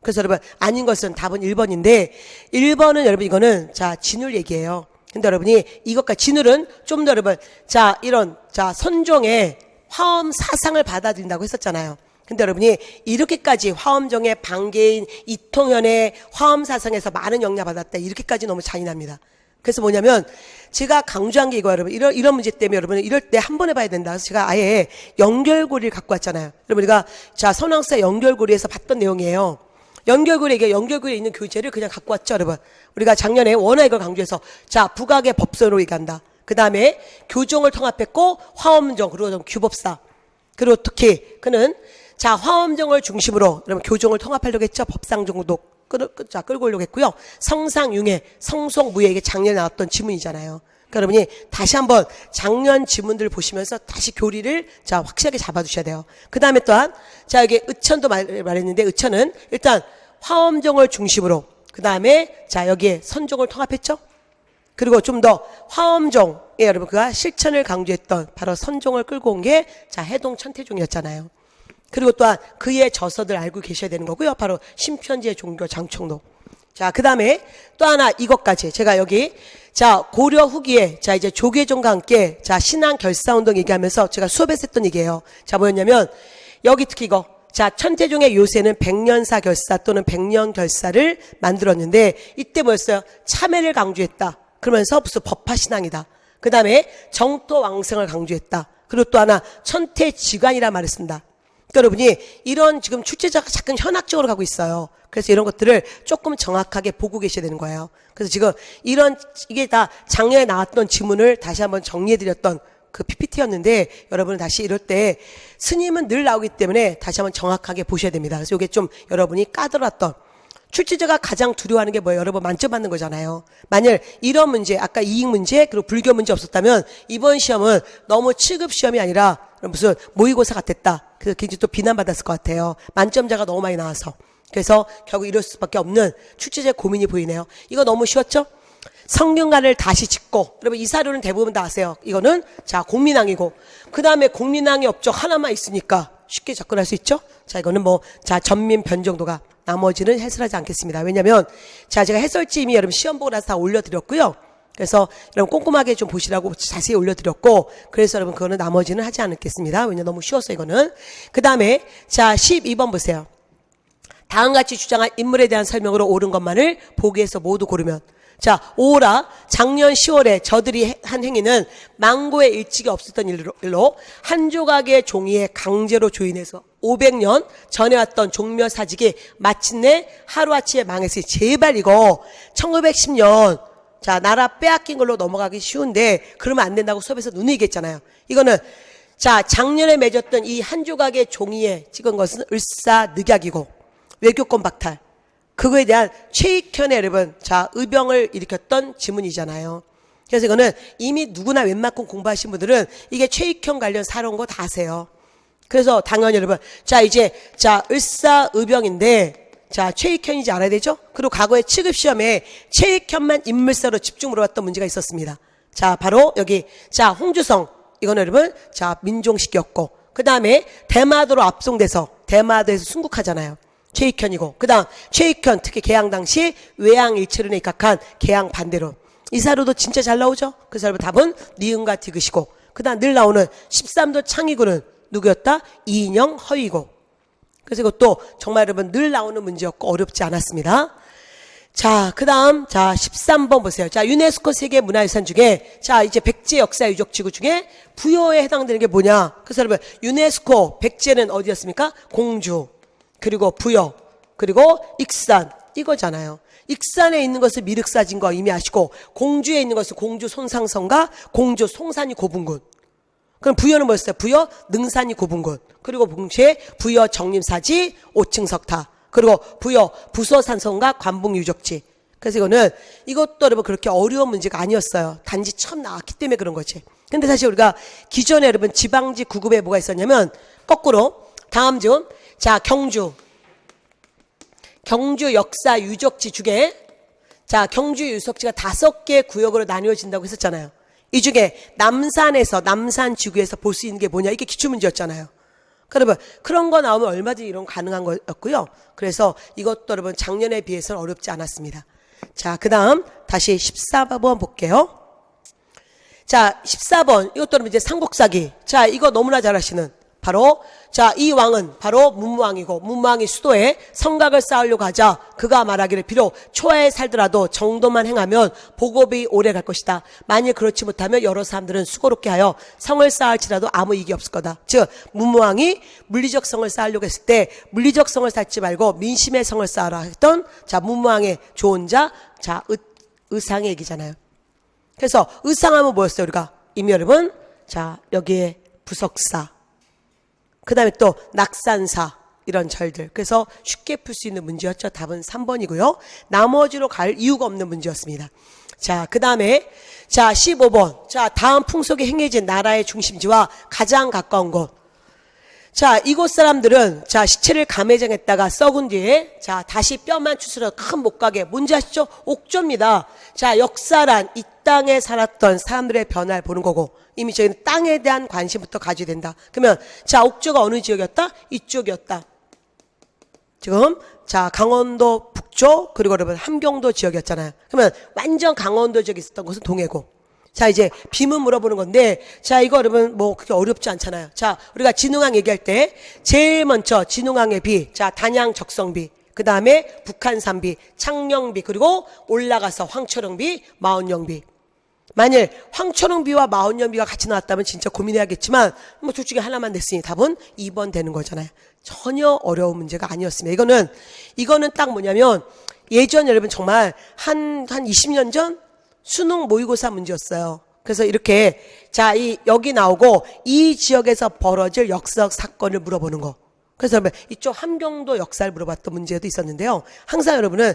그래서 여러분 아닌 것은 답은 1번인데 1번은 여러분 이거는 자, 진울 얘기예요. 근데 여러분이 이것과 진울은 좀 더 여러분 자, 이런 자, 선종의 화엄 사상을 받아들인다고 했었잖아요. 근데 여러분이 이렇게까지 화엄종의 반개인 이통현의 화엄 사상에서 많은 영향 받았다. 이렇게까지 너무 잔인합니다. 그래서 뭐냐면 제가 강조한 게 이거예요. 여러분 이런 문제 때문에 여러분은 이럴 때 한 번 해봐야 된다. 그래서 제가 아예 연결고리를 갖고 왔잖아요. 여러분 우리가 자, 선왕사 연결고리에서 봤던 내용이에요. 연결고리에 있는 교재를 그냥 갖고 왔죠, 여러분. 우리가 작년에 워낙 이걸 강조해서 자, 북악의 법선으로 얘기한다. 그 다음에 교종을 통합했고 화엄종 그리고 규법사. 그리고 특히 그는 자, 화엄종을 중심으로 여러분 교종을 통합하려고 했죠. 법상종도 끌고 오려고 했고요. 성상융회, 성송무예 이게 작년에 나왔던 지문이잖아요. 그러니까 여러분이 다시 한번 작년 지문들 보시면서 다시 교리를 자, 확실하게 잡아두셔야 돼요. 그 다음에 또한 자, 여기 의천도 말했는데 의천은 일단 화엄종을 중심으로 그 다음에 자, 여기에 선종을 통합했죠. 그리고 좀 더 화엄종, 예, 여러분 그가 실천을 강조했던 바로 선종을 끌고 온 게 자, 해동 천태종이었잖아요. 그리고 또한 그의 저서들 알고 계셔야 되는 거고요. 바로 신편지의 종교 장총록. 자, 그 다음에 또 하나 이것까지 제가 여기 자, 고려 후기에 자, 이제 조계종과 함께 자, 신앙 결사운동 얘기하면서 제가 수업에서 했던 얘기예요. 자, 뭐였냐면 여기 특히 이거 자, 천태종의 요새는 백년사 결사 또는 백년 결사를 만들었는데 이때 뭐였어요? 참회를 강조했다. 그러면서 무슨 법화신앙이다. 그 다음에 정토왕성을 강조했다. 그리고 또 하나 천태지관이라 말했습니다. 그러니까 여러분이 이런 지금 출제자가 잠깐 현학적으로 가고 있어요. 그래서 이런 것들을 조금 정확하게 보고 계셔야 되는 거예요. 그래서 지금 이게 다 작년에 나왔던 지문을 다시 한번 정리해드렸던 그 PPT였는데 여러분은 다시 이럴 때 스님은 늘 나오기 때문에 다시 한번 정확하게 보셔야 됩니다. 그래서 이게 좀 여러분이 까들었던 출제자가 가장 두려워하는 게 뭐예요? 여러분 만점 받는 거잖아요. 만일 이런 문제, 아까 이익 문제 그리고 불교 문제 없었다면 이번 시험은 너무 7급 시험이 아니라 무슨 모의고사 같았다. 그래서 굉장히 또 비난받았을 것 같아요. 만점자가 너무 많이 나와서. 그래서 결국 이럴 수밖에 없는 출제자의 고민이 보이네요. 이거 너무 쉬웠죠? 성균관을 다시 짓고, 여러분 이 사료는 대부분 다 아세요. 이거는 자, 공민왕이고 그 다음에 공민왕의 업적 하나만 있으니까 쉽게 접근할 수 있죠? 자, 이거는 뭐 자, 전민 변정도가 나머지는 해설하지 않겠습니다. 왜냐면 자, 제가 해설지 이미 여러분 시험 보고 나서 다 올려드렸고요. 그래서 여러분 꼼꼼하게 좀 보시라고 자세히 올려드렸고, 그래서 여러분 그거는 나머지는 하지 않겠습니다. 왜냐면 너무 쉬웠어요, 이거는. 그 다음에 자, 12번 보세요. 다음같이 주장한 인물에 대한 설명으로 옳은 것만을 보기에서 모두 고르면. 자, 5라 작년 10월에 저들이 한 행위는 망고에 일찍이 없었던 일로 한 조각의 종이에 강제로 조인해서 500년 전에 왔던 종묘 사직이 마침내 하루아침에 망했으니 제발 이거 1910년 자, 나라 빼앗긴 걸로 넘어가기 쉬운데 그러면 안 된다고 수업에서 누누이겠잖아요. 이거는 자, 작년에 맺었던 이 한 조각의 종이에 찍은 것은 을사늑약이고 외교권 박탈, 그거에 대한 최익현의 여러분 자, 의병을 일으켰던 지문이잖아요. 그래서 이거는 이미 누구나 웬만큼 공부하신 분들은 이게 최익현 관련 사려온 거 다 아세요. 그래서 당연히 여러분 자, 이제 자, 을사의병인데 자, 최익현인지 알아야 되죠? 그리고 과거에 취급시험에 최익현만 인물사로 집중 물어봤던 문제가 있었습니다. 자, 바로 여기 자, 홍주성, 이거는 여러분 자, 민종식이었고, 그 다음에 대마도로 압송돼서 대마도에서 순국하잖아요. 최익현이고, 그 다음 최익현 특히 개항 당시 외양일체론에 입각한 개항 반대론, 이 사료도 진짜 잘 나오죠? 그래서 여러분 답은 니은과 디귿이고, 그 다음 늘 나오는 13도 창의군은 누구였다? 이인영 허위고. 그래서 이것도 정말 여러분 늘 나오는 문제였고 어렵지 않았습니다. 자, 그 다음 자, 13번 보세요. 자, 유네스코 세계문화유산 중에 자, 이제 백제 역사 유적 지구 중에 부여에 해당되는 게 뭐냐? 그래서 여러분 유네스코 백제는 어디였습니까? 공주, 그리고 부여, 그리고 익산, 이거잖아요. 익산에 있는 것을 미륵사진 거 이미 아시고, 공주에 있는 것은 공주 손상성과 공주 송산이 고분군. 그럼 부여는 뭐였어요? 부여 능산이 고분군. 그리고 동시에 부여 정림사지 5층 석탑. 그리고 부여 부서산성과 관북유적지. 그래서 이것도 여러분 그렇게 어려운 문제가 아니었어요. 단지 처음 나왔기 때문에 그런 거지. 근데 사실 우리가 기존에 여러분 지방지 9급에 뭐가 있었냐면 거꾸로 다음 중 자, 경주 역사 유적지 중에 자, 경주 유적지가 5개 구역으로 나뉘어진다고 했었잖아요. 이 중에 남산에서 남산 지구에서 볼 수 있는 게 뭐냐, 이게 기출문제였잖아요. 여러분 그런 거 나오면 얼마든지 이런 거 가능한 거였고요. 그래서 이것도 여러분 작년에 비해서는 어렵지 않았습니다. 자, 그 다음 다시 14번 볼게요. 자, 14번 이것도 여러분 이제 삼국사기. 자, 이거 너무나 잘 아시는 바로 자, 이 왕은 바로 문무왕이고, 문무왕이 수도에 성곽을 쌓으려고 하자 그가 말하기를 비록 초하에 살더라도 정도만 행하면 복업이 오래 갈 것이다. 만일 그렇지 못하면 여러 사람들은 수고롭게 하여 성을 쌓을지라도 아무 이익이 없을 거다. 즉 문무왕이 물리적 성을 쌓으려고 했을 때 물리적 성을 쌓지 말고 민심의 성을 쌓아라 했던 자, 문무왕의 조언자 자, 의상의 얘기잖아요. 그래서 의상하면 뭐였어요? 우리가 이미 여러분 자, 여기에 부석사, 그 다음에 또 낙산사, 이런 절들. 그래서 쉽게 풀 수 있는 문제였죠. 답은 3번이고요. 나머지로 갈 이유가 없는 문제였습니다. 자, 그 다음에 자, 15번. 자, 다음 풍속에 행해진 나라의 중심지와 가장 가까운 곳. 자, 이곳 사람들은 자, 시체를 감회장했다가 썩은 뒤에 자, 다시 뼈만 추스려 큰 못 가게. 뭔지 아시죠? 옥조입니다. 자, 역사란 이 땅에 살았던 사람들의 변화를 보는 거고, 이미 저희는 땅에 대한 관심부터 가져야 된다. 그러면 자, 옥조가 어느 지역이었다? 이쪽이었다. 지금 자, 강원도 북쪽 그리고 여러분 함경도 지역이었잖아요. 그러면 완전 강원도 지역에 있었던 것은 동해고. 자, 이제 비문 물어보는 건데, 자, 이거 여러분 뭐 그렇게 어렵지 않잖아요. 자, 우리가 진흥항 얘기할 때 제일 먼저 진흥항의 비, 자, 단양 적성비, 그 다음에 북한산비, 창녕비, 그리고 올라가서 황초령비, 마온령비. 만일 황초령비와 마온령비가 같이 나왔다면 진짜 고민해야겠지만 뭐 둘 중에 하나만 냈으니 답은 2번 되는 거잖아요. 전혀 어려운 문제가 아니었습니다. 이거는 딱 뭐냐면 예전 여러분 정말 한 20년 전 수능 모의고사 문제였어요. 그래서 이렇게 자, 여기 나오고 이 지역에서 벌어질 역사적 사건을 물어보는 거. 그래서 이쪽 함경도 역사를 물어봤던 문제도 있었는데요. 항상 여러분은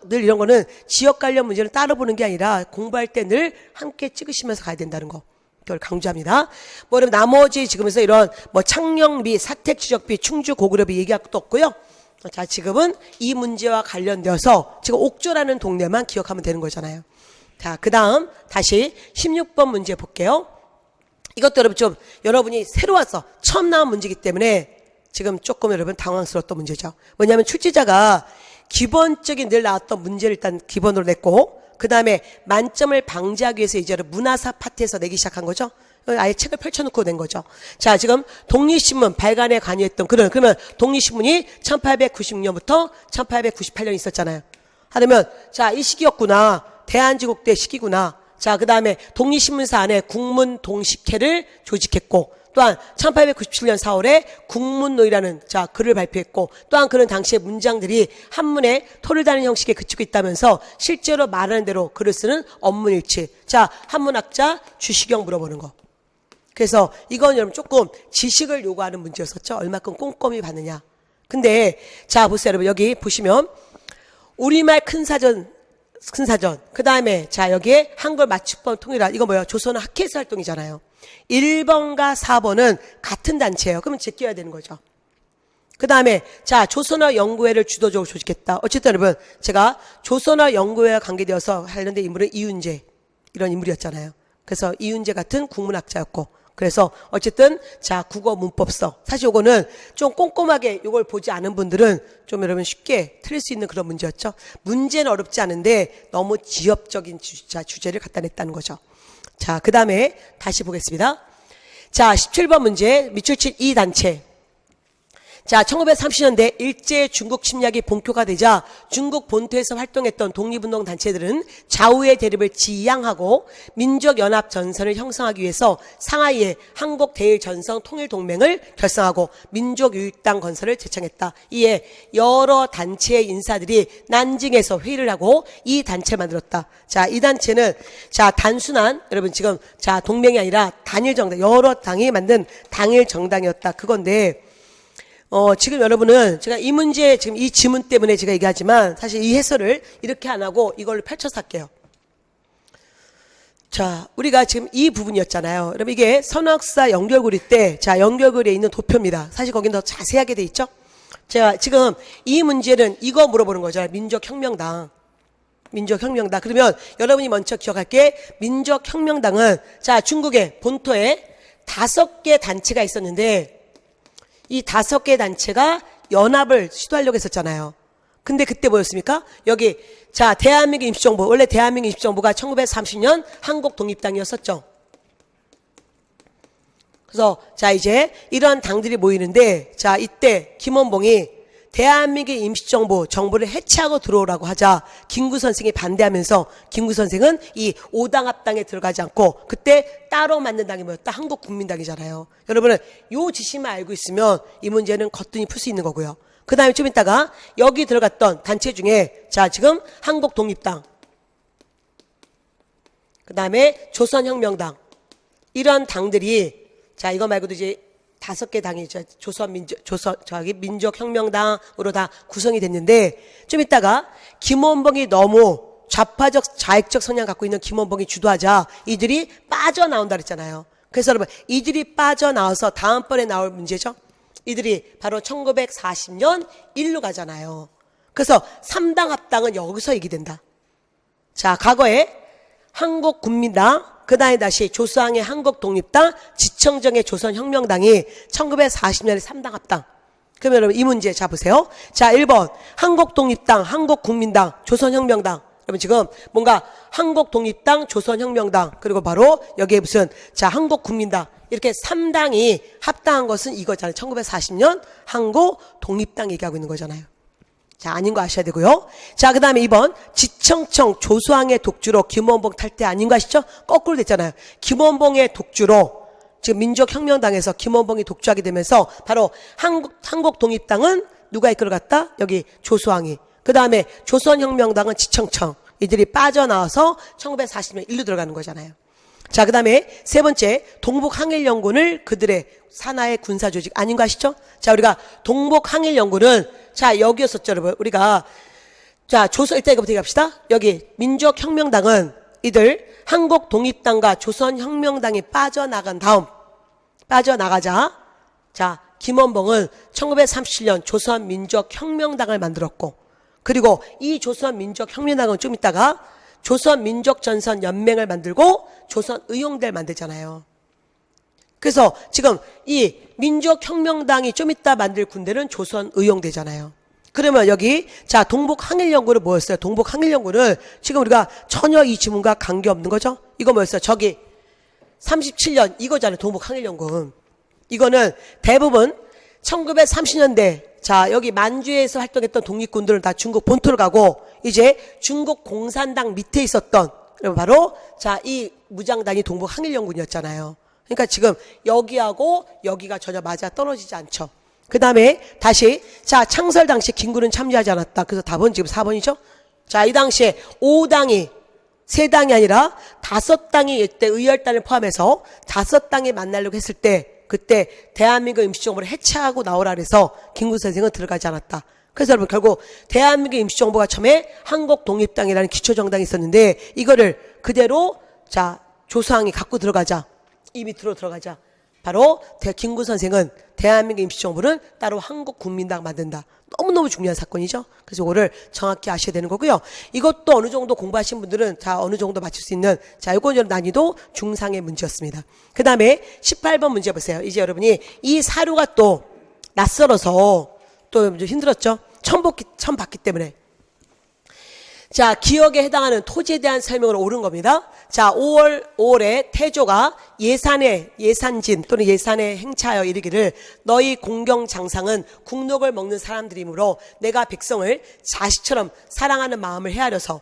늘 이런 거는 지역 관련 문제를 따로 보는 게 아니라 공부할 때 늘 함께 찍으시면서 가야 된다는 거. 그걸 강조합니다. 뭐 그럼 나머지 지금에서 이런 뭐 창녕비, 사택지적비, 충주 고구려비 얘기할 것도 없고요. 자, 지금은 이 문제와 관련되어서 지금 옥조라는 동네만 기억하면 되는 거잖아요. 자, 그 다음 다시 16번 문제 볼게요. 이것도 여러분 좀 여러분이 새로 와서 처음 나온 문제이기 때문에 지금 조금 여러분 당황스러웠던 문제죠. 뭐냐면 출제자가 기본적인 늘 나왔던 문제를 일단 기본으로 냈고, 그 다음에 만점을 방지하기 위해서 이제 문화사 파트에서 내기 시작한 거죠. 아예 책을 펼쳐놓고 낸 거죠. 자, 지금 독립신문 발간에 관여했던 그러면 독립신문이 1896년부터 1898년 있었잖아요. 하려면 자, 이 시기였구나. 대한제국대 시기구나. 자, 그 다음에 독립신문사 안에 국문동식회를 조직했고, 또한 1897년 4월에 국문노이라는 자 글을 발표했고, 또한 그는 당시의 문장들이 한문에 토를 다는 형식에 그치고 있다면서 실제로 말하는 대로 글을 쓰는 언문일치. 자, 한문학자 주시경 물어보는 거. 그래서 이건 여러분 조금 지식을 요구하는 문제였었죠. 얼마큼 꼼꼼히 봤느냐. 근데 자 보세요 여러분, 여기 보시면 우리말 큰사전, 그 다음에 자 여기에 한글 맞춤법 통일화, 이거 뭐예요? 조선어 학회에서 활동이잖아요. 1번과 4번은 같은 단체예요. 그러면 제껴야 되는 거죠. 그 다음에 자 조선어 연구회를 주도적으로 조직했다. 어쨌든 여러분 제가 조선어 연구회와 관계되어서 관련된 인물은 이윤재 이런 인물이었잖아요. 그래서 이윤재 같은 국문학자였고, 그래서 어쨌든 자 국어 문법서, 사실 요거는 좀 꼼꼼하게 요걸 보지 않은 분들은 좀 여러분 쉽게 틀릴 수 있는 그런 문제였죠. 문제는 어렵지 않은데 너무 지엽적인 주제를 갖다 냈다는 거죠. 자, 그 다음에 다시 보겠습니다. 자, 17번 문제, 밑줄 이 단체. 자, 1930년대 일제 중국 침략이 본격화 되자 중국 본토에서 활동했던 독립운동 단체들은 좌우의 대립을 지향하고 민족연합 전선을 형성하기 위해서 상하이에 한국대일전선 통일동맹을 결성하고 민족유익당 건설을 제청했다. 이에 여러 단체의 인사들이 난징에서 회의를 하고 이 단체를 만들었다. 자, 이 단체는 자 단순한 여러분 지금 자 동맹이 아니라 단일정당, 여러 당이 만든 단일정당이었다. 그건데 지금 여러분은 제가 이 문제, 지금 이 지문 때문에 제가 얘기하지만 사실 이 해설을 이렇게 안 하고 이걸로 펼쳐서 할게요. 자, 우리가 지금 이 부분이었잖아요. 여러분 이게 선학사 연결고리 때, 자, 연결고리에 있는 도표입니다. 사실 거긴 더 자세하게 돼 있죠? 제가 지금 이 문제는 이거 물어보는 거죠. 민족혁명당. 민족혁명당. 그러면 여러분이 먼저 기억할 게 민족혁명당은 자, 중국의 본토에 5개 단체가 있었는데 이 5개 단체가 연합을 시도하려고 했었잖아요. 근데 그때 뭐였습니까? 여기 자 대한민국 임시정부, 원래 대한민국 임시정부가 1930년 한국 독립당이었었죠. 그래서 자 이제 이러한 당들이 모이는데 자 이때 김원봉이 대한민국 임시정부 정부를 해체하고 들어오라고 하자 김구 선생이 반대하면서 김구 선생은 이 5당 합당에 들어가지 않고 그때 따로 만든 당이 뭐였다? 한국국민당이잖아요. 여러분은 요 지시만 알고 있으면 이 문제는 거뜬히 풀 수 있는 거고요. 그 다음에 좀 이따가 여기 들어갔던 단체 중에 자 지금 한국독립당, 그 다음에 조선혁명당, 이런 당들이 자 이거 말고도 이제 5개 당이 민족혁명당으로 다 구성이 됐는데 좀 이따가 김원봉이 너무 좌파적 좌익적 성향 갖고 있는 김원봉이 주도하자 이들이 빠져나온다 그랬잖아요. 그래서 여러분 이들이 빠져나와서 다음번에 나올 문제죠. 이들이 바로 1940년 일로 가잖아요. 그래서 3당 합당은 여기서 얘기된다. 자, 과거에 한국국민당, 그 다음에 다시 조수항의 한국독립당, 지청정의 조선혁명당이 1940년에 3당 합당. 그러면 여러분 이 문제 잡으세요. 자, 1번 한국독립당, 한국국민당, 조선혁명당. 여러분 지금 뭔가 한국독립당, 조선혁명당, 그리고 바로 여기에 무슨 자 한국국민당, 이렇게 3당이 합당한 것은 이거잖아요. 1940년 한국독립당 얘기하고 있는 거잖아요. 자, 아닌 거 아셔야 되고요. 자, 그 다음에 2번 지청청 조수항의 독주로 김원봉 탈퇴 아닌 거 아시죠? 거꾸로 됐잖아요. 김원봉의 독주로 지금 민족혁명당에서 김원봉이 독주하게 되면서 바로 한국독립당은 누가 이끌어갔다? 여기 조수항이. 그 다음에 조선혁명당은 지청청, 이들이 빠져나와서 1940년 일로 들어가는 거잖아요. 자, 그 다음에 세 번째 동북항일연군을 그들의 산하의 군사조직 아닌 거 아시죠? 자, 우리가 동북항일연군은 자 여기였었죠 여러분. 우리가 자 조선, 일단 이거부터 얘기합시다. 여기 민족혁명당은 이들 한국독립당과 조선혁명당이 빠져나간 다음, 빠져나가자 자 김원봉은 1937년 조선민족혁명당을 만들었고, 그리고 이 조선민족혁명당은 좀 이따가 조선민족전선연맹을 만들고 조선의용대를 만들잖아요. 그래서 지금 이 민족혁명당이 좀 이따 만들 군대는 조선의용대잖아요. 그러면 여기 자 동북항일연구는 뭐였어요? 동북항일연구는 지금 우리가 전혀 이 지문과 관계없는 거죠. 이거 뭐였어요? 저기 37년 이거잖아요. 동북항일연구는. 이거는 대부분 1930년대 자 여기 만주에서 활동했던 독립군들은 다 중국 본토를 가고 이제 중국 공산당 밑에 있었던 바로 자 이 무장단이 동북항일연군이었잖아요. 그러니까 지금 여기하고 여기가 전혀 맞아 떨어지지 않죠. 그 다음에 다시 자 창설 당시 김구는 참여하지 않았다. 그래서 답은 지금 4번이죠. 자 이 당시에 5당이 3당이 아니라 5당이 이때 의열단을 포함해서 5당이 만나려고 했을 때 그때 대한민국 임시정부를 해체하고 나오라 그래서 김구 선생은 들어가지 않았다. 그래서 여러분 결국 대한민국 임시정부가 처음에 한국독립당이라는 기초정당이 있었는데 이거를 그대로 자 조상이 갖고 들어가자. 이 밑으로 들어가자. 바로 김구 선생은 대한민국 임시정부는 따로 한국국민당 만든다. 너무너무 중요한 사건이죠. 그래서 이거를 정확히 아셔야 되는 거고요. 이것도 어느 정도 공부하신 분들은 자 어느 정도 맞출 수 있는 자 이건 난이도 중상의 문제였습니다. 그 다음에 18번 문제 보세요. 이제 여러분이 이 사료가 또 낯설어서 또 좀 힘들었죠. 처음 봤기 때문에. 자, 기억에 해당하는 토지에 대한 설명을 옳은 겁니다. 자, 5월에 태조가 예산진 또는 예산에 행차하여 이르기를 너희 공경장상은 국록을 먹는 사람들이므로 내가 백성을 자식처럼 사랑하는 마음을 헤아려서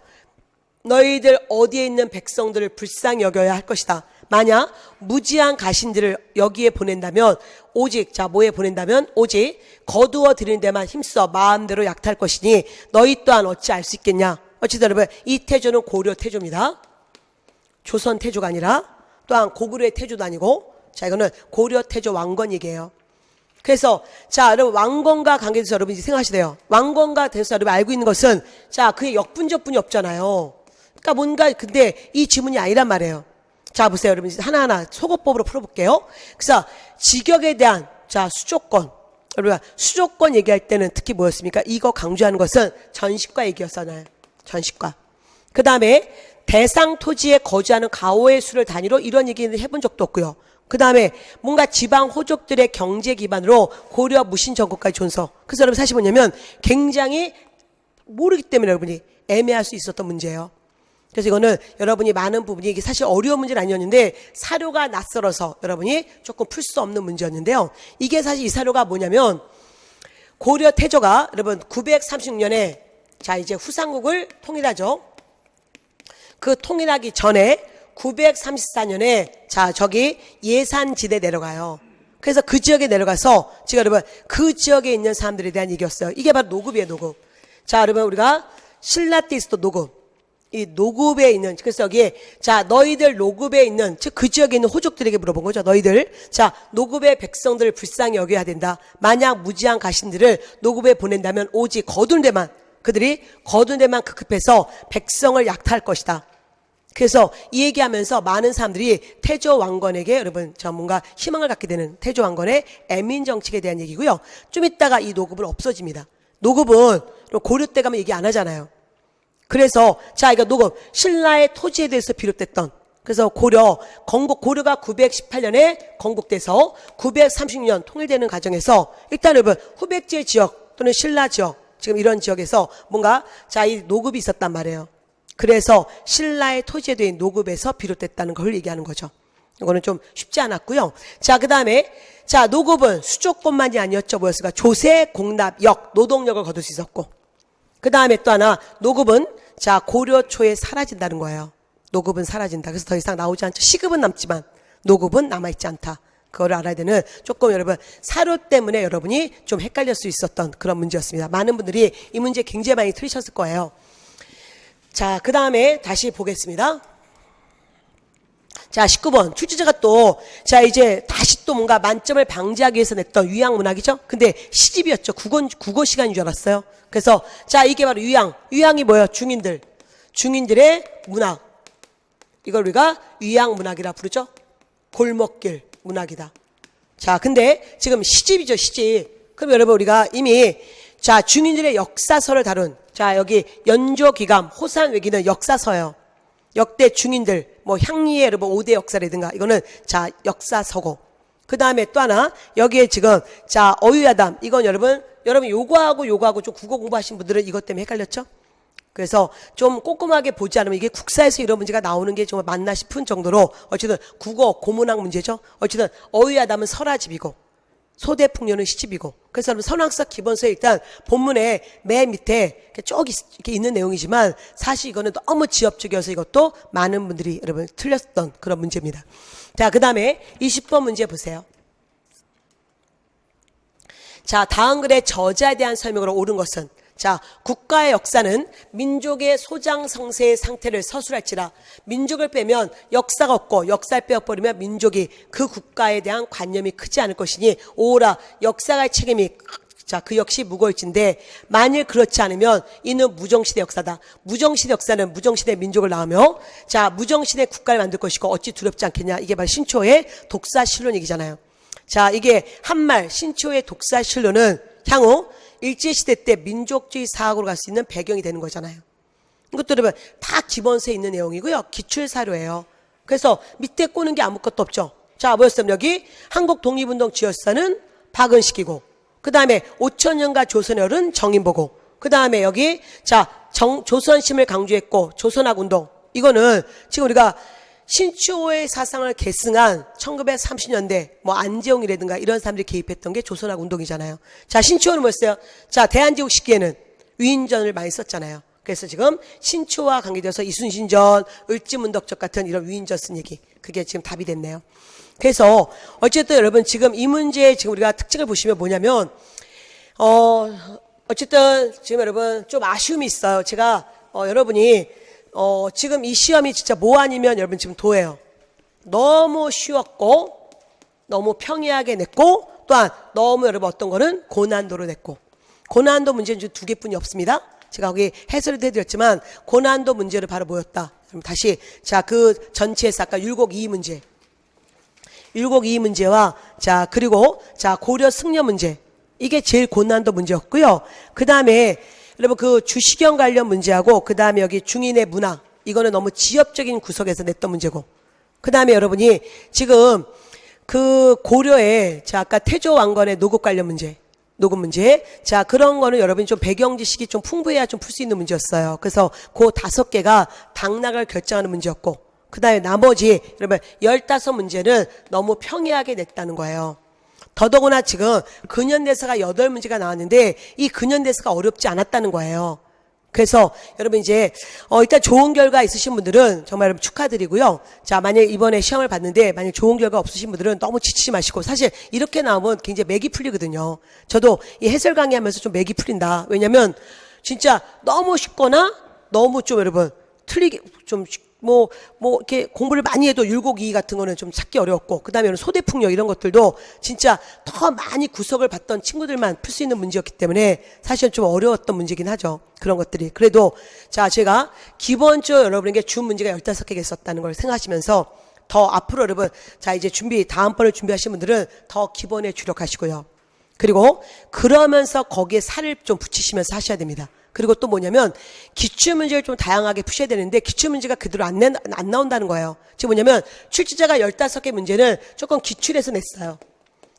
너희들 어디에 있는 백성들을 불쌍히 여겨야 할 것이다. 만약 무지한 가신들을 여기에 보낸다면 오직 자 뭐에 보낸다면 오직 거두어 드리는 데만 힘써 마음대로 약탈 것이니 너희 또한 어찌 알 수 있겠냐. 어쨌든 여러분 이 태조는 고려 태조입니다. 조선 태조가 아니라 또한 고구려의 태조도 아니고 자 이거는 고려 태조 왕건 얘기예요. 그래서 자 여러분 왕건과 관계돼서 여러분이 생각하시대요. 왕건과 대해서 여러분 알고 있는 것은 자 그의 역분적분이 없잖아요. 그러니까 뭔가 근데 이 지문이 아니란 말이에요. 자 보세요 여러분 하나하나 소거법으로 풀어볼게요. 그래서 직역에 대한 자 수조건 여러분 수조건 얘기할 때는 특히 뭐였습니까? 이거 강조하는 것은 전식과 얘기였잖아요. 전식과. 그 다음에 대상 토지에 거주하는 가오의 수를 단위로 이런 얘기는 해본 적도 없고요. 그 다음에 뭔가 지방 호족들의 경제 기반으로 고려 무신 정권까지 존서. 그래서 여러분 사실 뭐냐면 굉장히 모르기 때문에 여러분이 애매할 수 있었던 문제예요. 그래서 이거는 여러분이 많은 부분이 이게 사실 어려운 문제는 아니었는데 사료가 낯설어서 여러분이 조금 풀 수 없는 문제였는데요. 이게 사실 이 사료가 뭐냐면 고려 태조가 여러분 936년에 자 이제 후삼국을 통일하죠. 그 통일하기 전에 934년에 자 저기 예산지대 내려가요. 그래서 그 지역에 내려가서 지금 여러분 그 지역에 있는 사람들에 대한 얘기였어요. 이게 바로 노급이에요. 노급. 자 여러분 우리가 신라 때 있었던 노급. 이 노급에 있는 그래서 여기에 자 너희들 노급에 있는 즉 그 지역에 있는 호족들에게 물어본 거죠. 너희들 자 노급의 백성들을 불쌍히 여겨야 된다. 만약 무지한 가신들을 노급에 보낸다면 오직 거둔 데만 그들이 거둔 데만 급급해서 백성을 약탈할 것이다. 그래서 이 얘기하면서 많은 사람들이 태조 왕건에게 여러분 뭔가 희망을 갖게 되는 태조 왕건의 애민 정책에 대한 얘기고요. 좀 이따가 이 노급은 없어집니다. 노급은 고려 때 가면 얘기 안 하잖아요. 그래서 자 이거 노급 신라의 토지에 대해서 비롯됐던 그래서 고려가 918년에 건국돼서 936년 통일되는 과정에서 일단 여러분 후백제 지역 또는 신라 지역 지금 이런 지역에서 뭔가 자 이 노급이 있었단 말이에요. 그래서 신라의 토지에 대한 노급에서 비롯됐다는 걸 얘기하는 거죠. 이거는 좀 쉽지 않았고요. 자 그다음에 자 노급은 수조권만이 아니었죠. 뭐였을까? 조세, 공납, 역, 노동력을 거둘 수 있었고 그 다음에 또 하나 노급은 자 고려 초에 사라진다는 거예요. 노급은 사라진다. 그래서 더 이상 나오지 않죠. 시급은 남지만 노급은 남아있지 않다. 그거를 알아야 되는 조금 여러분 사료 때문에 여러분이 좀 헷갈릴 수 있었던 그런 문제였습니다. 많은 분들이 이 문제 굉장히 많이 틀리셨을 거예요. 자 그 다음에 다시 보겠습니다. 자 19번 출제자가 또 자 이제 다시 또 뭔가 만점을 방지하기 위해서 냈던 유양문학이죠. 근데 시집이었죠. 국어 시간인 줄 알았어요. 그래서 자 이게 바로 유양이 뭐예요? 중인들의 문학. 이걸 우리가 유양문학이라 부르죠. 골목길 문학이다. 자 근데 지금 시집이죠. 시집. 그럼 여러분 우리가 이미 자 중인들의 역사서를 다룬 자 여기 연조기감 호산외기는 역사서예요. 역대 중인들 뭐 향리의 여러분 5대 역사라든가 이거는 자 역사서고 그 다음에 또 하나, 여기에 지금, 자, 어휘야담. 이건 여러분 요거하고 좀 국어 공부하신 분들은 이것 때문에 헷갈렸죠? 그래서 좀 꼼꼼하게 보지 않으면 이게 국사에서 이런 문제가 나오는 게 정말 맞나 싶은 정도로 어쨌든 국어 고문학 문제죠. 어쨌든 어휘야담은 설화집이고 소대풍요는 시집이고, 그래서 여러분 선왕서 기본서에 일단 본문에 맨 밑에 쭉 이렇게 있는 내용이지만 사실 이거는 너무 지엽적이어서 이것도 많은 분들이 여러분 틀렸던 그런 문제입니다. 자, 그 다음에 20번 문제 보세요. 자, 다음 글의 저자에 대한 설명으로 옳은 것은, 자, 국가의 역사는 민족의 소장성세의 상태를 서술할지라 민족을 빼면 역사가 없고 역사를 빼어버리면 민족이 그 국가에 대한 관념이 크지 않을 것이니 오라 역사가의 책임이 자, 그 역시 무거울진데 만일 그렇지 않으면 이는 무정시대 역사다. 무정시대 역사는 무정시대 민족을 낳으며 자, 무정시대 국가를 만들 것이고 어찌 두렵지 않겠냐. 이게 바로 신초의 독사실론 얘기잖아요. 자, 이게 한말 신초의 독사실론은 향후 일제시대 때 민족주의 사학으로 갈 수 있는 배경이 되는 거잖아요. 이것도 여러분 다 기본서에 있는 내용이고요. 기출사료예요. 그래서 밑에 꼬는 게 아무것도 없죠. 자, 뭐였으면 여기 한국 독립운동 지역사는 박은식이고, 그 다음에 5천년과 조선의 어른 정인보고, 그 다음에 여기 자 조선심을 강조했고 조선학운동, 이거는 지금 우리가 신초의 사상을 계승한 1930년대 뭐 안재홍이라든가 이런 사람들이 개입했던 게 조선학 운동이잖아요. 자, 신초는 뭐였어요? 자, 대한제국 시기에는 위인전을 많이 썼잖아요. 그래서 지금 신초와 관계되어서 이순신전, 을지문덕적 같은 이런 위인전 쓴 얘기, 그게 지금 답이 됐네요. 그래서 어쨌든 여러분 지금 이 문제의 지금 우리가 특징을 보시면 뭐냐면 어쨌든 지금 여러분 좀 아쉬움이 있어요. 제가 여러분이 지금 이 시험이 진짜 뭐 아니면 여러분 지금 도예요. 너무 쉬웠고 너무 평이하게 냈고 또한 너무 여러분 어떤 거는 고난도로 냈고, 고난도 문제는 지금 두 개뿐이 없습니다. 제가 거기 해설을 해드렸지만 고난도 문제를 바로 뭐였다. 그럼 다시 자, 그 전체에서 아까 율곡2 문제, 율곡2 문제와 자 그리고 자 고려 승려 문제, 이게 제일 고난도 문제였고요. 그 다음에 여러분 그 주시경 관련 문제하고 그 다음에 여기 중인의 문화, 이거는 너무 지엽적인 구석에서 냈던 문제고, 그 다음에 여러분이 지금 그 고려에 자 아까 태조 왕건의 노급 관련 문제, 녹음 문제, 자 그런 거는 여러분이 좀 배경 지식이 좀 풍부해야 좀 풀 수 있는 문제였어요. 그래서 그 5개가 당락을 결정하는 문제였고, 그 다음에 나머지 여러분 15문제는 너무 평이하게 냈다는 거예요. 더더구나 지금 근현대사가 8문제가 나왔는데 이 근현대사가 어렵지 않았다는 거예요. 그래서 여러분 이제 일단 좋은 결과 있으신 분들은 정말 여러분 축하드리고요. 자, 만약 이번에 시험을 봤는데 만약 좋은 결과 없으신 분들은 너무 지치지 마시고, 사실 이렇게 나오면 굉장히 맥이 풀리거든요. 저도 이 해설 강의하면서 좀 맥이 풀린다. 왜냐면 진짜 너무 쉽거나 너무 좀 여러분 틀리게 좀 뭐 이렇게 공부를 많이 해도 율곡2 같은 거는 좀 찾기 어려웠고, 그 다음에 소대풍요 이런 것들도 진짜 더 많이 구석을 봤던 친구들만 풀 수 있는 문제였기 때문에 사실 좀 어려웠던 문제긴 하죠. 그런 것들이. 그래도 자, 제가 기본적으로 여러분에게 준 문제가 15개가 있었다는 걸 생각하시면서 더 앞으로 여러분 자 이제 다음번을 준비하시는 분들은 더 기본에 주력하시고요. 그리고 그러면서 거기에 살을 좀 붙이시면서 하셔야 됩니다. 그리고 또 뭐냐면 기출문제를 좀 다양하게 푸셔야 되는데 기출문제가 그대로 안 나온다는 거예요. 지금 뭐냐면 출제자가 15개 문제는 조금 기출해서 냈어요.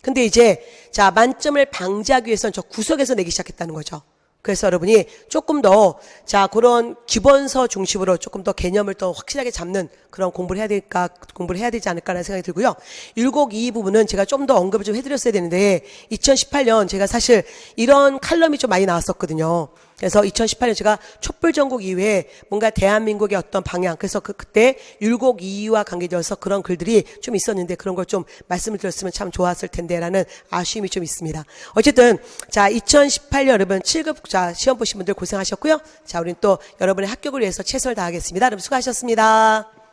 근데 이제 자 만점을 방지하기 위해서는 저 구석에서 내기 시작했다는 거죠. 그래서 여러분이 조금 더 자 그런 기본서 중심으로 조금 더 개념을 더 확실하게 잡는 그런 공부를 해야 되지 않을까라는 생각이 들고요. 율곡2 부분은 제가 좀 더 언급을 좀 해드렸어야 되는데 2018년 제가 사실 이런 칼럼이 좀 많이 나왔었거든요. 그래서 2018년 제가 촛불전국 이후에 뭔가 대한민국의 어떤 방향, 그래서 그때 율곡2와 관계되어서 그런 글들이 좀 있었는데 그런 걸 좀 말씀을 드렸으면 참 좋았을 텐데라는 아쉬움이 좀 있습니다. 어쨌든 자 2018년 여러분 7급 자 시험 보신 분들 고생하셨고요. 자 우리는 또 여러분의 합격을 위해서 최선을 다하겠습니다. 여러분 수고하셨습니다.